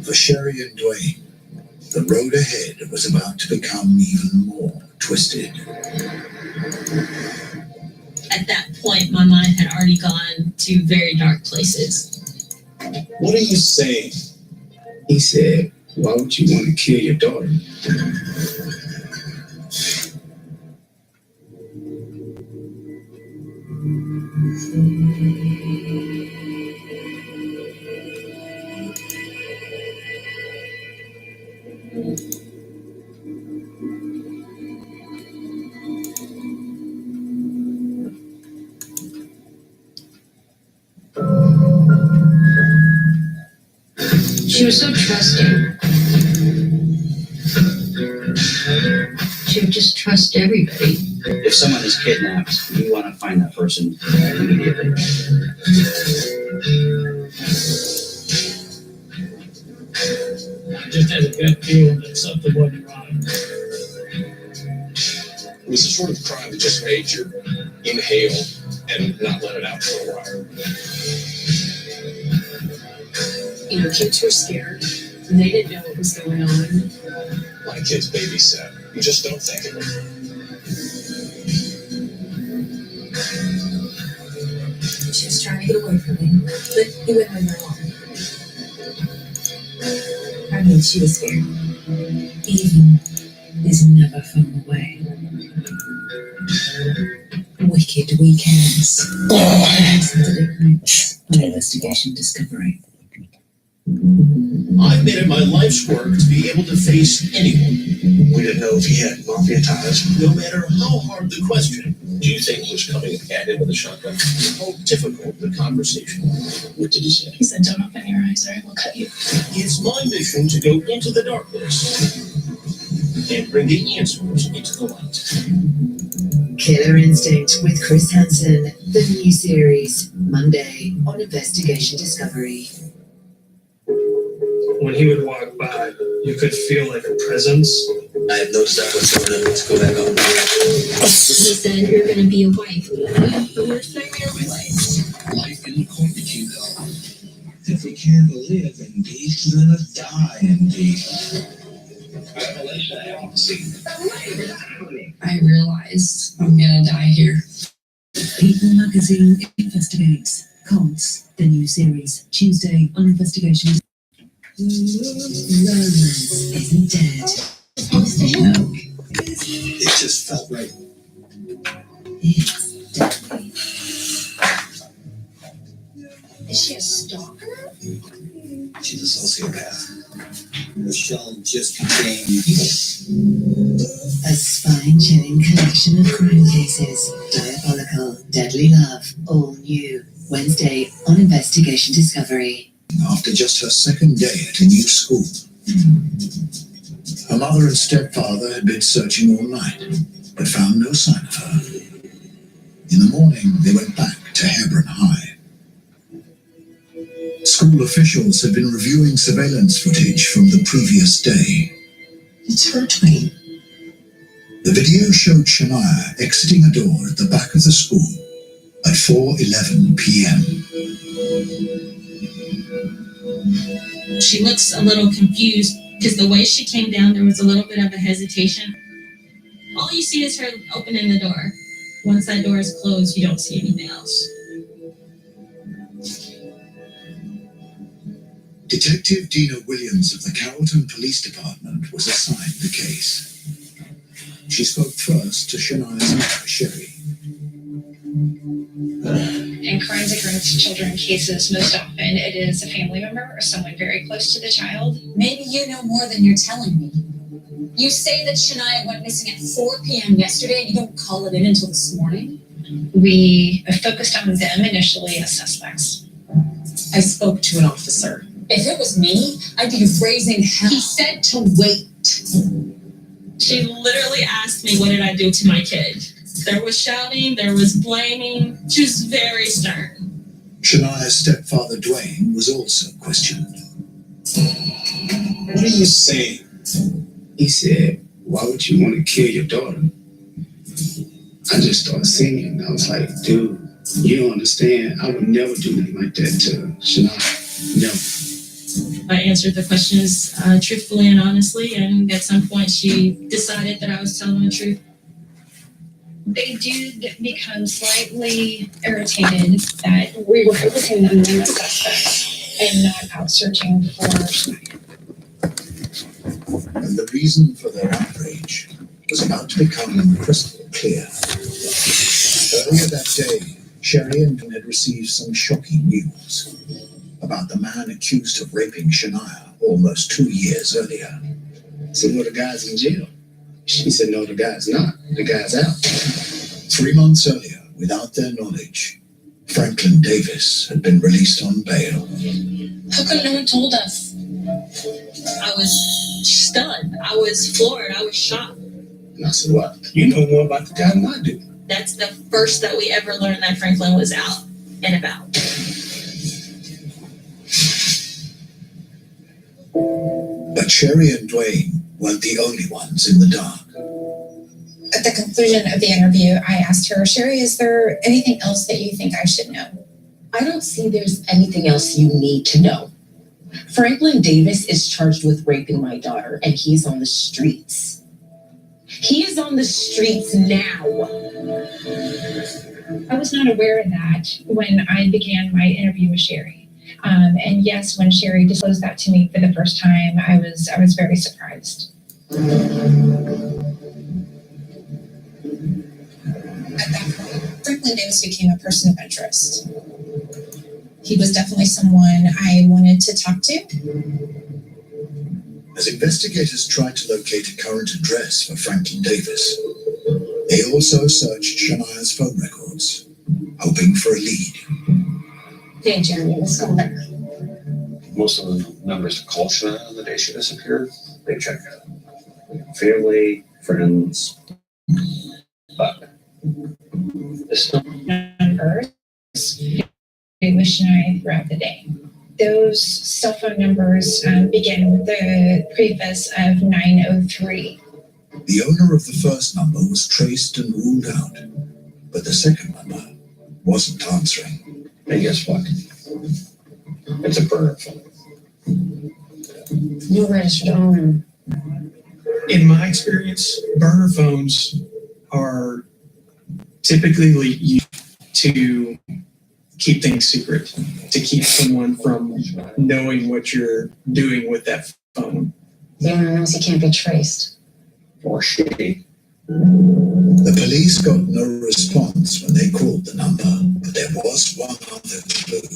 For Sherry and Dwayne, the road ahead was about to become even more twisted. At that point, my mind had already gone to very dark places. What are you saying? He said, why would you want to kill your daughter? She was so trusting. She would just trust everybody. If someone is kidnapped, you want to find that person immediately. I just had a gut feeling that something wasn't right. It was the sort of crime that just made you inhale and not let it out for a while. Kids were scared. And they didn't know what was going on. My kid's babysat. You just don't think of it. She was trying to get away from him, but he wouldn't leave her alone. She was scared. Evil is never far away. Wicked Weekends. Saturday nights on Investigation Discovery. I've made it my life's work to be able to face anyone. We didn't know if he had mafia ties. No matter how hard the question. Do you think he was coming at him with a shotgun? How difficult the conversation. What did he say? He said, don't open your eyes or I will cut you. It's my mission to go into the darkness and bring the answers into the light. Killer Instinct with Chris Hansen, the new series. Monday on Investigation Discovery. When he would walk by, you could feel like a presence. I have noticed that whatsoever. Let's go back on. You said you're gonna be a wife. The worst nightmare of my life. Life isn't complicated. If we can't live in peace, let us die in peace. Revelation, I haven't seen. I realized I'm gonna die here. People Magazine investigates. Cults, the new series, Tuesday on Investigations. Romance isn't dead. No. It just felt right. It's deadly. Is she a stalker? She's a sociopath. Michelle just became evil. A spine-chilling collection of crime cases. Diabolical, deadly love. All new. Wednesday on Investigation Discovery. After just her second day at a new school, her mother and stepfather had been searching all night, but found no sign of her. In the morning, they went back to Hebron High. School officials had been reviewing surveillance footage from the previous day. It's her twin. The video showed Shania exiting a door at the back of the school at 4:11 p.m. She looks a little confused because the way she came down, there was a little bit of a hesitation. All you see is her opening the door. Once that door is closed, you don't see anything else. Detective Dina Williams of the Carrollton Police Department was assigned the case. She spoke first to Shania's mother, Sherry. In crimes against children cases, most often it is a family member or someone very close to the child. Maybe you know more than you're telling me. You say that Shania went missing at 4 p.m. yesterday and you don't call it in until this morning? We focused on them initially as suspects. I spoke to an officer. If it was me, I'd be raising hell. He said to wait. She literally asked me, what did I do to my kid? There was shouting, there was blaming. She was very stern. Shania's stepfather, Dwayne, was also questioned. What are you saying? He said, why would you want to kill your daughter? I just started singing. I was like, dude, you don't understand. I would never do anything like that to Shania. Never. I answered the questions truthfully and honestly, and at some point she decided that I was telling the truth. They did become slightly irritated that we were focusing on them as suspects and not out searching for Shania. And the reason for their outrage was about to become crystal clear. Earlier that day, Sherry and Tom had received some shocking news about the man accused of raping Shania almost 2 years earlier. I said, no, the guy's in jail. She said, no, the guy's not. The guy's out. 3 months earlier, without their knowledge, Franklin Davis had been released on bail. How come no one told us? I was stunned. I was floored. I was shocked. And I said, what? You know more about the guy than I do. That's the first that we ever learned that Franklin was out and about. But Sherry and Dwayne weren't the only ones in the dark. At the conclusion of the interview, I asked her, Sherry, is there anything else that you think I should know? I don't see there's anything else you need to know. Franklin Davis is charged with raping my daughter, and he's on the streets. He is on the streets now. I was not aware of that when I began my interview with Sherry. And yes, when Sherry disclosed that to me for the first time, I was very surprised. At that point, Franklin Davis became a person of interest. He was definitely someone I wanted to talk to. As investigators tried to locate a current address for Franklin Davis, they also searched Shania's phone records, hoping for a lead. Hey, Jeremy, let's go there. Most of the members of called Shania on the day she disappeared. They check family, friends, but numbers. with Shania throughout the day. Those cell phone numbers begin with the preface of 903. The owner of the first number was traced and ruled out, but the second number wasn't answering. And guess what? It's a burner phone. No registered owner. In my experience, burner phones are typically used to keep things secret, to keep someone from knowing what you're doing with that phone. The owner knows he can't be traced. Or she. The police got no response when they called the number, but there was one other clue.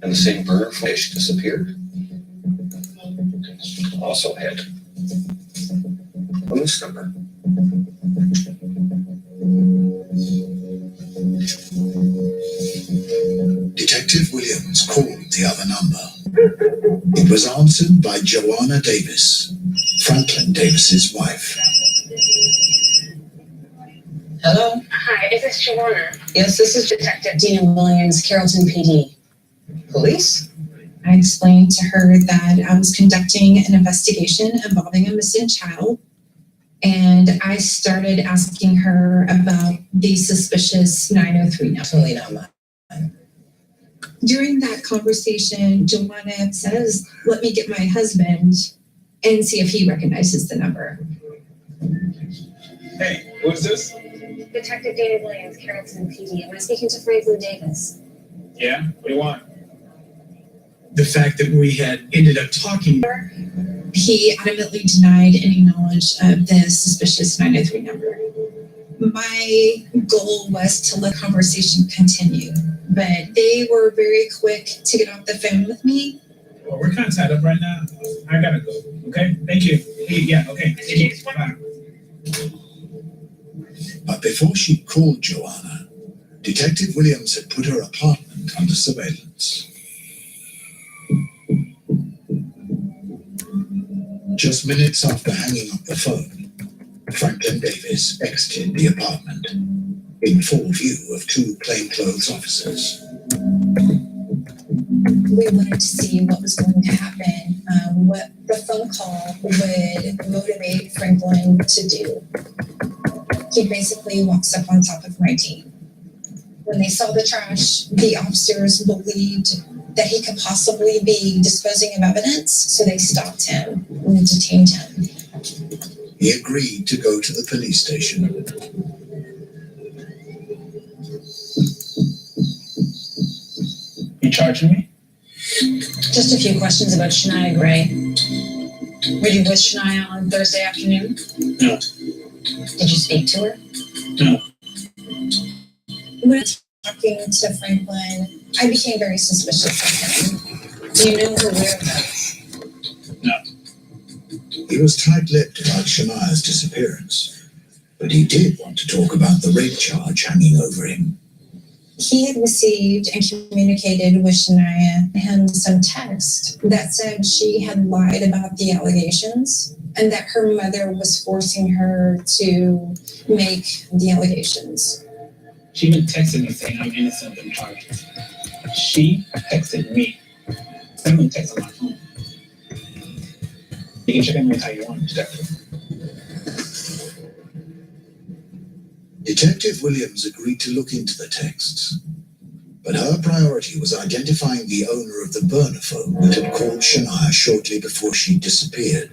And the same burner phone disappeared. Also hit on this number. Detective Williams called the other number. It was answered by Joanna Davis, Franklin Davis's wife. Hello? Hi, is this Joanna? Yes, this is Detective Dina Williams, Carrollton PD. Police? I explained to her that I was conducting an investigation involving a missing child, and I started asking her about the suspicious 903 number. Totally not mine. During that conversation, Joanna says, "Let me get my husband and see if he recognizes the number." Hey, who's this? Detective Dana Williams, Carrollton PD. Am I speaking to Franklin Davis? Yeah, what do you want? The fact that we had ended up talking. He adamantly denied any knowledge of the suspicious 903 number. My goal was to let the conversation continue, but they were very quick to get off the phone with me. Well, we're kind of tied up right now. I gotta go. Okay, thank you. Hey, yeah, okay. Thank you. Bye. But before she called Joanna, Detective Williams had put her apartment under surveillance. Just minutes after hanging up the phone, Franklin Davis exited the apartment in full view of two plainclothes officers. We wanted to see what was going to happen, what the phone call would motivate Franklin to do. He basically walks up on top of my team. When they saw the trash, the officers believed that he could possibly be disposing of evidence, so they stopped him and detained him. He agreed to go to the police station. You charging me? Just a few questions about Shania Gray. Were you with Shania on Thursday afternoon? No. Did you speak to her? No. When talking to Franklin, I became very suspicious of him. Do you know her whereabouts? No. He was tight-lipped about Shania's disappearance, but he did want to talk about the rape charge hanging over him. He had received and communicated with Shania and some text that said she had lied about the allegations and that her mother was forcing her to make the allegations. She been texting me saying I'm innocent of them charges. She texted me. Send me a text on my phone. You can check in with how you want, Detective. Detective Williams agreed to look into the texts, but her priority was identifying the owner of the burner phone that had called Shania shortly before she disappeared.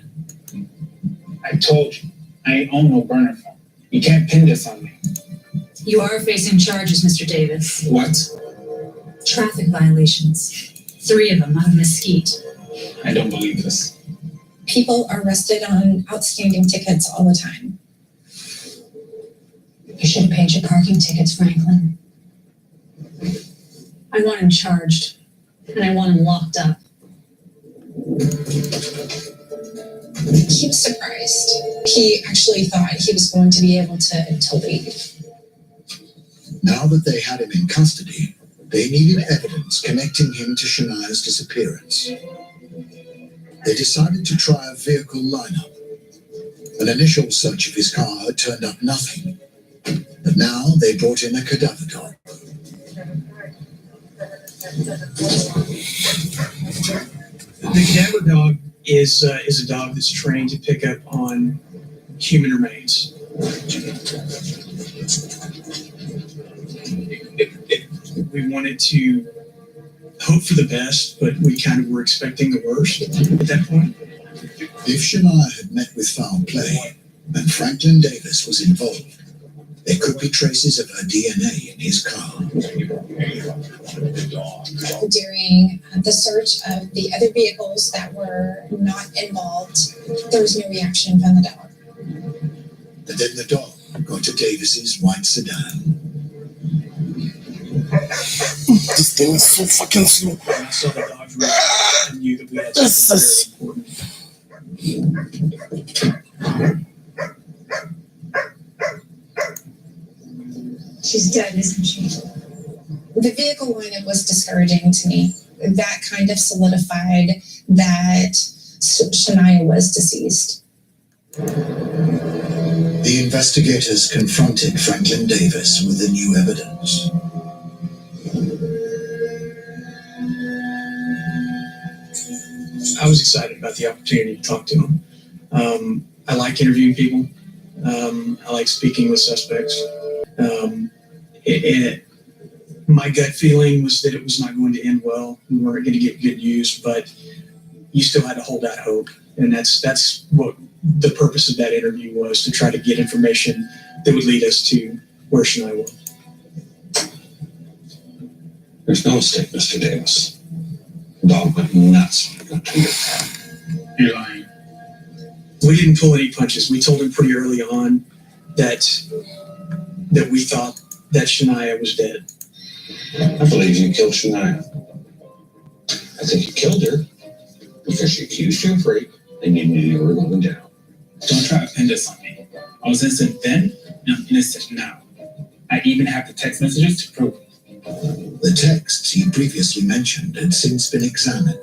I told you, I ain't own no burner phone. You can't pin this on me. You are facing charges, Mr. Davis. What? Traffic violations. 3 of them out of Mesquite. I don't believe this. People are arrested on outstanding tickets all the time. You should have paid your parking tickets, Franklin. I want him charged, and I want him locked up. He was surprised. He actually thought he was going to be able to leave. Now that they had him in custody, they needed evidence connecting him to Shania's disappearance. They decided to try a vehicle lineup. An initial search of his car had turned up nothing, but now they brought in a cadaver dog. The cadaver dog is a dog that's trained to pick up on human remains. We wanted to hope for the best, but we kind of were expecting the worst at that point. If Shania had met with foul play and Franklin Davis was involved, there could be traces of her DNA in his car. During the search of the other vehicles that were not involved, there was no reaction from the dog. But then the dog got to Davis's white sedan. This thing is so fucking slow. When I saw the dog's reaction, I knew that we had something very important. She's dead, isn't she? The vehicle lineup was discouraging to me. That kind of solidified that Shania was deceased. The investigators confronted Franklin Davis with the new evidence. I was excited about the opportunity to talk to him. I like interviewing people. I like speaking with suspects. My gut feeling was that it was not going to end well. We weren't going to get good news, but you still had to hold out hope. And that's what the purpose of that interview was, to try to get information that would lead us to where Shania was. There's no mistake, Mr. Davis. Dog went nuts. You're lying. We didn't pull any punches. We told him pretty early on that we thought that Shania was dead. I believe you killed Shania. I think you killed her because she accused you of rape and you knew you were going down. Don't try to pin this on me. I was innocent then, and I'm innocent now. I even have the text messages to prove it. The texts he previously mentioned had since been examined.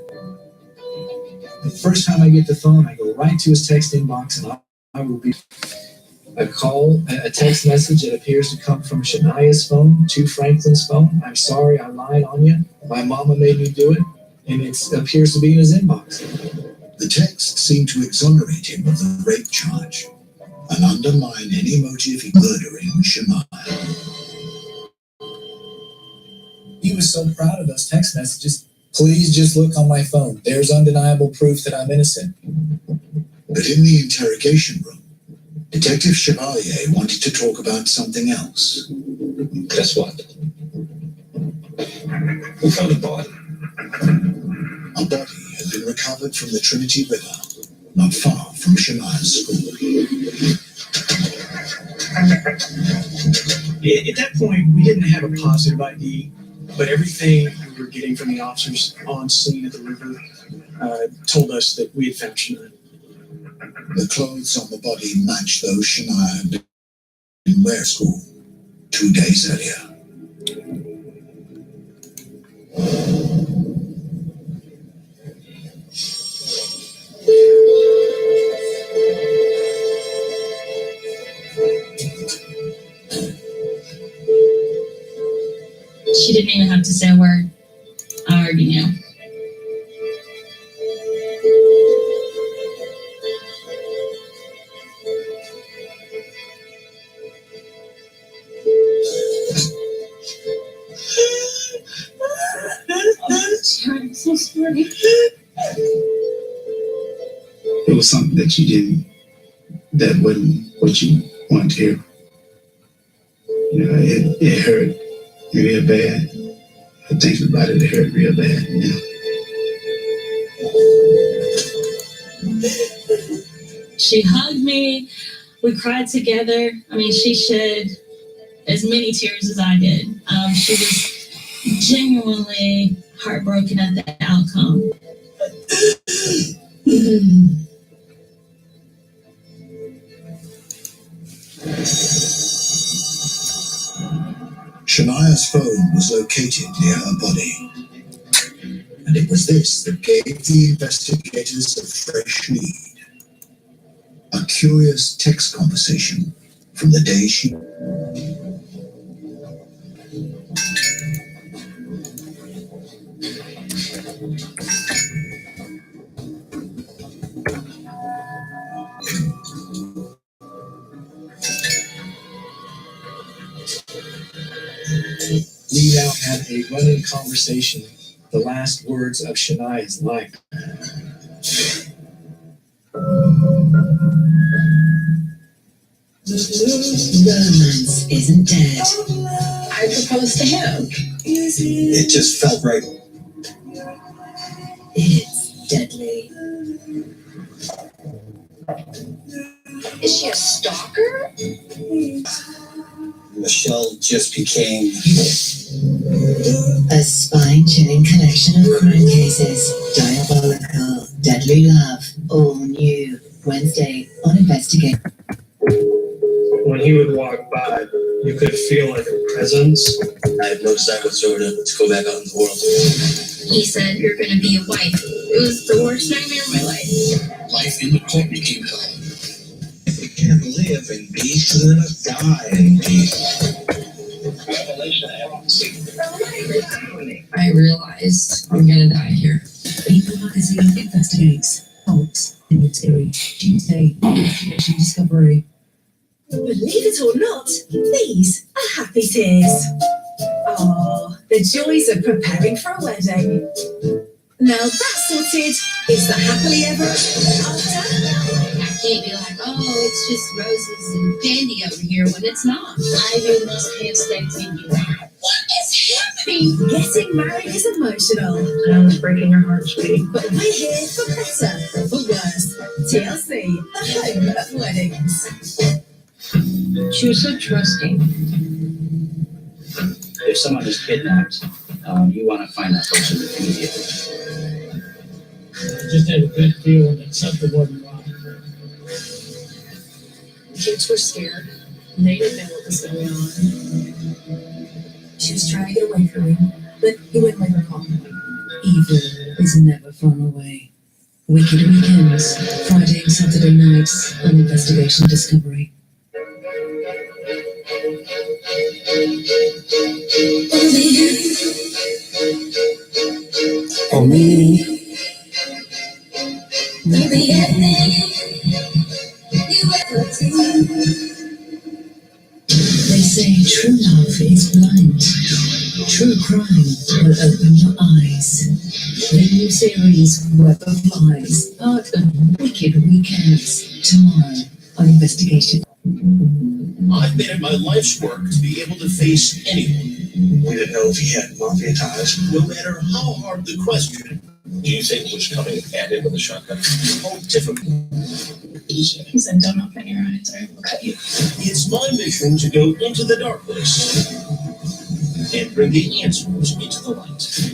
The first time I get the phone, I go right to his text inbox, and I will be a text message that appears to come from Shania's phone to Franklin's phone. I'm sorry, I lied on you. My mama made me do it, and it appears to be in his inbox. The text seemed to exonerate him of the rape charge and undermine any motive in murdering Shania. He was so proud of those text messages. Please just look on my phone. There's undeniable proof that I'm innocent. But in the interrogation room, Detective Chevalier wanted to talk about something else. Guess what? We found a body. A body had been recovered from the Trinity River, not far from Shania's school. At that point, we didn't have a positive ID, but everything we were getting from the officers on scene at the river told us that we had found Shania. The clothes on the body matched those Shania had been in wear school 2 days earlier. She didn't even have to say a word. I already knew. I'm so sorry. It was something that you didn't, that wasn't what you wanted to hear. You know, it hurt real bad. I think about it, it hurt real bad, you know. She hugged me. We cried together. I mean, she shed as many tears as I did. She was genuinely heartbroken at the outcome. Shania's phone was located near her body. And it was this that gave the investigators a fresh lead. A curious text conversation from the day she... We now have a running conversation. The last words of Shania's life. Romance isn't dead. I proposed to him. It just felt right. It's deadly. Is she a stalker? Michelle just became A spine-chilling collection of crime cases. Diabolical, deadly love. All new. Wednesday on Investigate. When he would walk by, you could feel like a presence. I have no desire whatsoever to go back out in the world. He said, "You're gonna be a wife." It was the worst nightmare of my life. Life in the court became hell. You can't live in peace and then die in peace. Revelation I realized I'm gonna die here. People Magazine investigates. Folks, in your theory. Tuesday, investigation discovery. Believe it or not, these are happy tears. Oh, the joys of preparing for a wedding. Now that's sorted. It's the happily ever after. I can't be like, oh, it's just roses and candy over here when it's not. Ivy must have sex in you. What is happening? Getting married is emotional. I was breaking your heart, sweetie. But we're here for better, for worse. TLC, the home of weddings. She was so trusting. If someone is kidnapped, you want to find that person immediately. I just had a good feeling that something wasn't wrong. Kids were scared. And they didn't know what was going on. She was trying to get away from him, but he wouldn't let her call. Evil is never far away. Wicked Weekends, Friday and Saturday nights on Investigation Discovery. For me, They say true love is blind. True crime will open your eyes. The new series, Web of Lies, part of Wicked Weekends, tomorrow on Investigation. I've made it my life's work to be able to face anyone. we didn't know if he had mafia ties. No matter how hard the question. Do you think he was coming at him with a shotgun? How difficult. He said, "Don't open your eyes or I will cut you." It's my mission to go into the darkness and bring the answers into the light.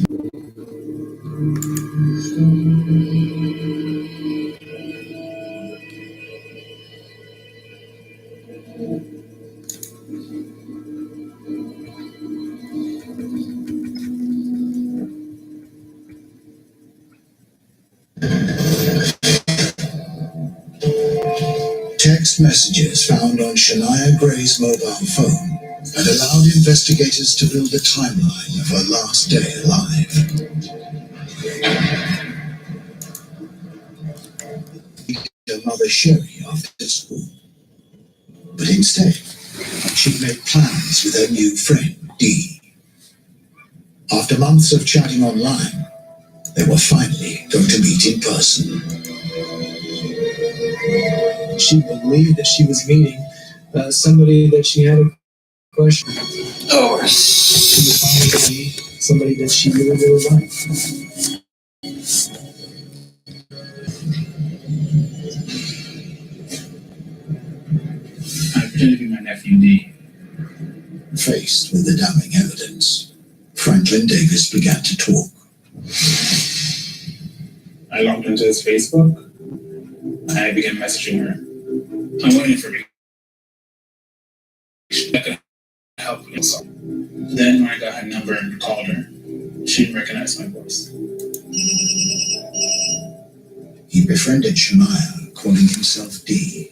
Text messages found on Shania Gray's mobile phone had allowed investigators to build a timeline of her last day alive. Her mother Sherry after school. But instead, she'd made plans with her new friend, Dee. After months of chatting online, they were finally going to meet in person. She believed that she was meeting somebody that she had a crush on. Oh, She would finally meet somebody that she really, really liked. I pretend to be my nephew D. Faced with the damning evidence, Franklin Davis began to talk. I logged into his Facebook. I began messaging her. I'm waiting for me. That could help me. So then when I got her number and called her, she didn't recognize my voice. He befriended Shania, calling himself D,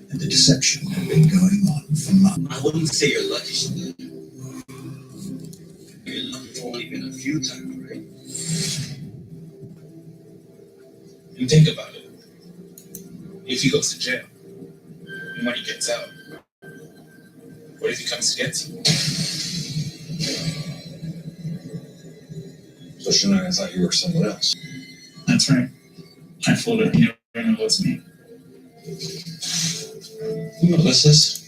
and the deception had been going on for months. I wouldn't say you're lucky. You're lucky for only been a few times, right? And think about it. If he goes to jail, and when he gets out, What if he comes to get you? So Shania thought you were someone else. That's right. I fooled her. You never know what's me. You know what this is?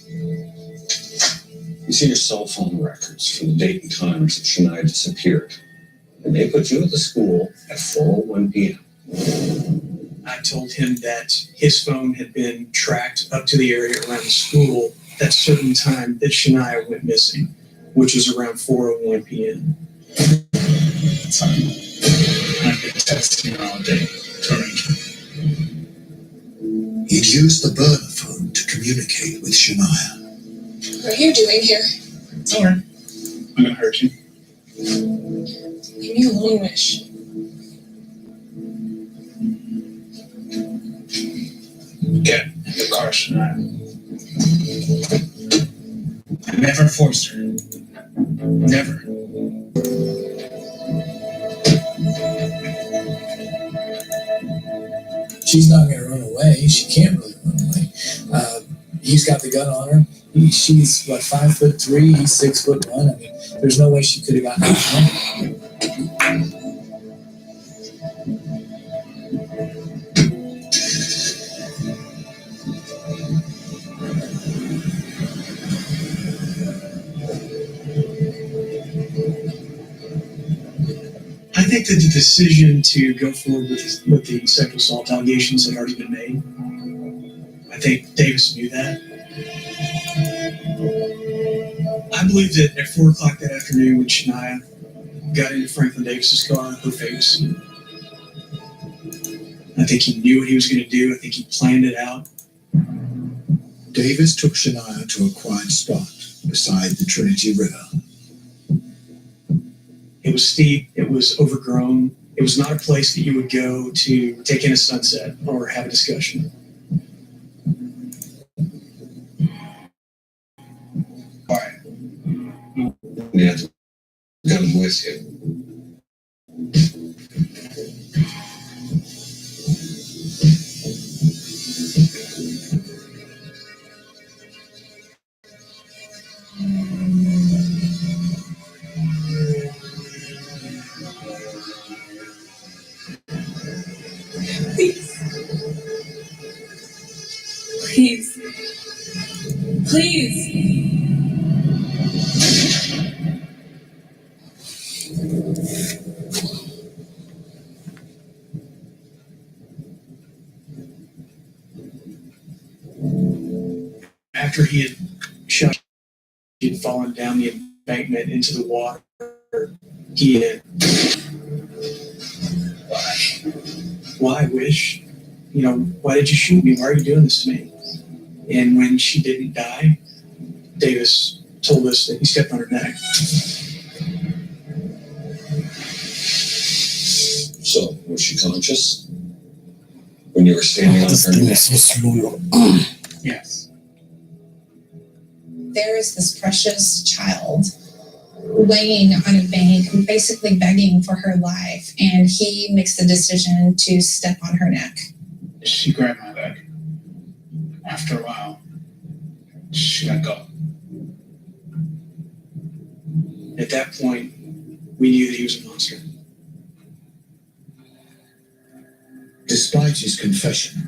You see your cell phone records from the date and times that Shania disappeared. And they put you at the school at 4:01 p.m. I told him that his phone had been tracked up to the area around the school that certain time that Shania went missing, which was around 4:01 p.m. That's fine. I've been texting her all day to arrange it. He'd used the burner phone to communicate with Shania. What are you doing here? It's alright. I'm gonna hurt you. Leave me alone, Wish. Get in the car, Shania. I never forced her. Never. She's not going to run away. She can't really run away. He's got the gun on her. She's, 5'3", he's 6'1". I mean, there's no way she could have gotten out of I think that the decision to go forward with the sexual assault allegations had already been made. I think Davis knew that. I believe that at 4 o'clock that afternoon when Shania got into Franklin Davis's car, her face. I think he knew what he was going to do. I think he planned it out. Davis took Shania to a quiet spot beside the Trinity River. It was steep. It was overgrown. It was not a place that you would go to take in a sunset or have a discussion. Yeah, got him with you. Please. Please. After he had shot, he had fallen down the embankment into the water. He had, why, Wish? You know, why did you shoot me? Why are you doing this to me? And when she didn't die, Davis told us that he stepped on her neck. So, was she conscious? When you were standing on her neck? Yes. There is this precious child laying on a bank, basically begging for her life, and he makes the decision to step on her neck. She grabbed my leg. After a while, she let go. At that point, we knew that he was a monster. Despite his confession,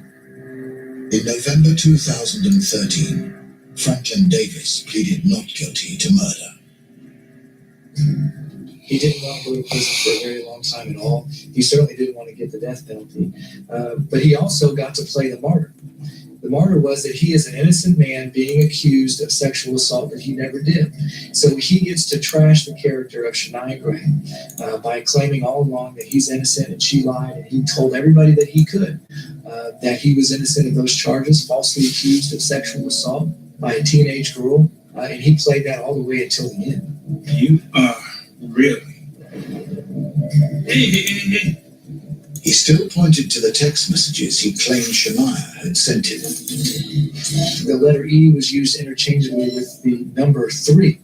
in November 2013, Franklin Davis pleaded not guilty to murder. He didn't want to go to prison for a very long time at all. He certainly didn't want to get the death penalty. But he also got to play the martyr. The martyr was that he is an innocent man being accused of sexual assault that he never did. So he gets to trash the character of Shania Gray by claiming all along that he's innocent and she lied, and he told everybody that he could that he was innocent of those charges, falsely accused of sexual assault by a teenage girl, and he played that all the way until the end. You are really... Hey. He still pointed to the text messages he claimed Shania had sent him. The letter E was used interchangeably with the number 3.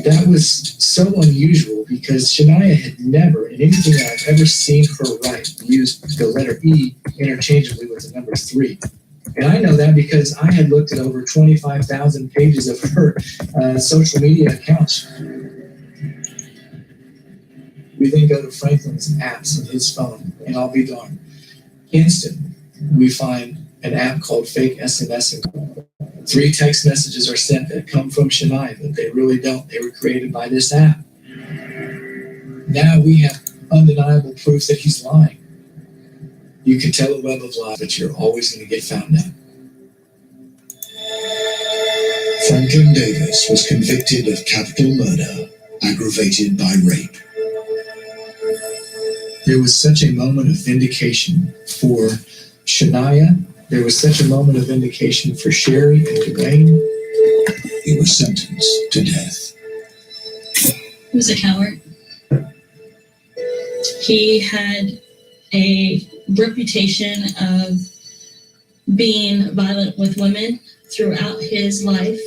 That was so unusual because Shania had never, in anything that I've ever seen her write, used the letter E interchangeably with the number 3. And I know that because I had looked at over 25,000 pages of her social media accounts. We then go to Franklin's apps in his phone, and I'll be darned. Instant, we find an app called Fake SMS. 3 text messages are sent that come from Shania, but they really don't. They were created by this app. Now we have undeniable proof that he's lying. You can tell a web of lies, but you're always going to get found out. Franklin Davis was convicted of capital murder, aggravated by rape. There was such a moment of vindication for Shania. There was such a moment of vindication for Sherry and Dwayne. He was sentenced to death. He was a coward. He had a reputation of being violent with women throughout his life.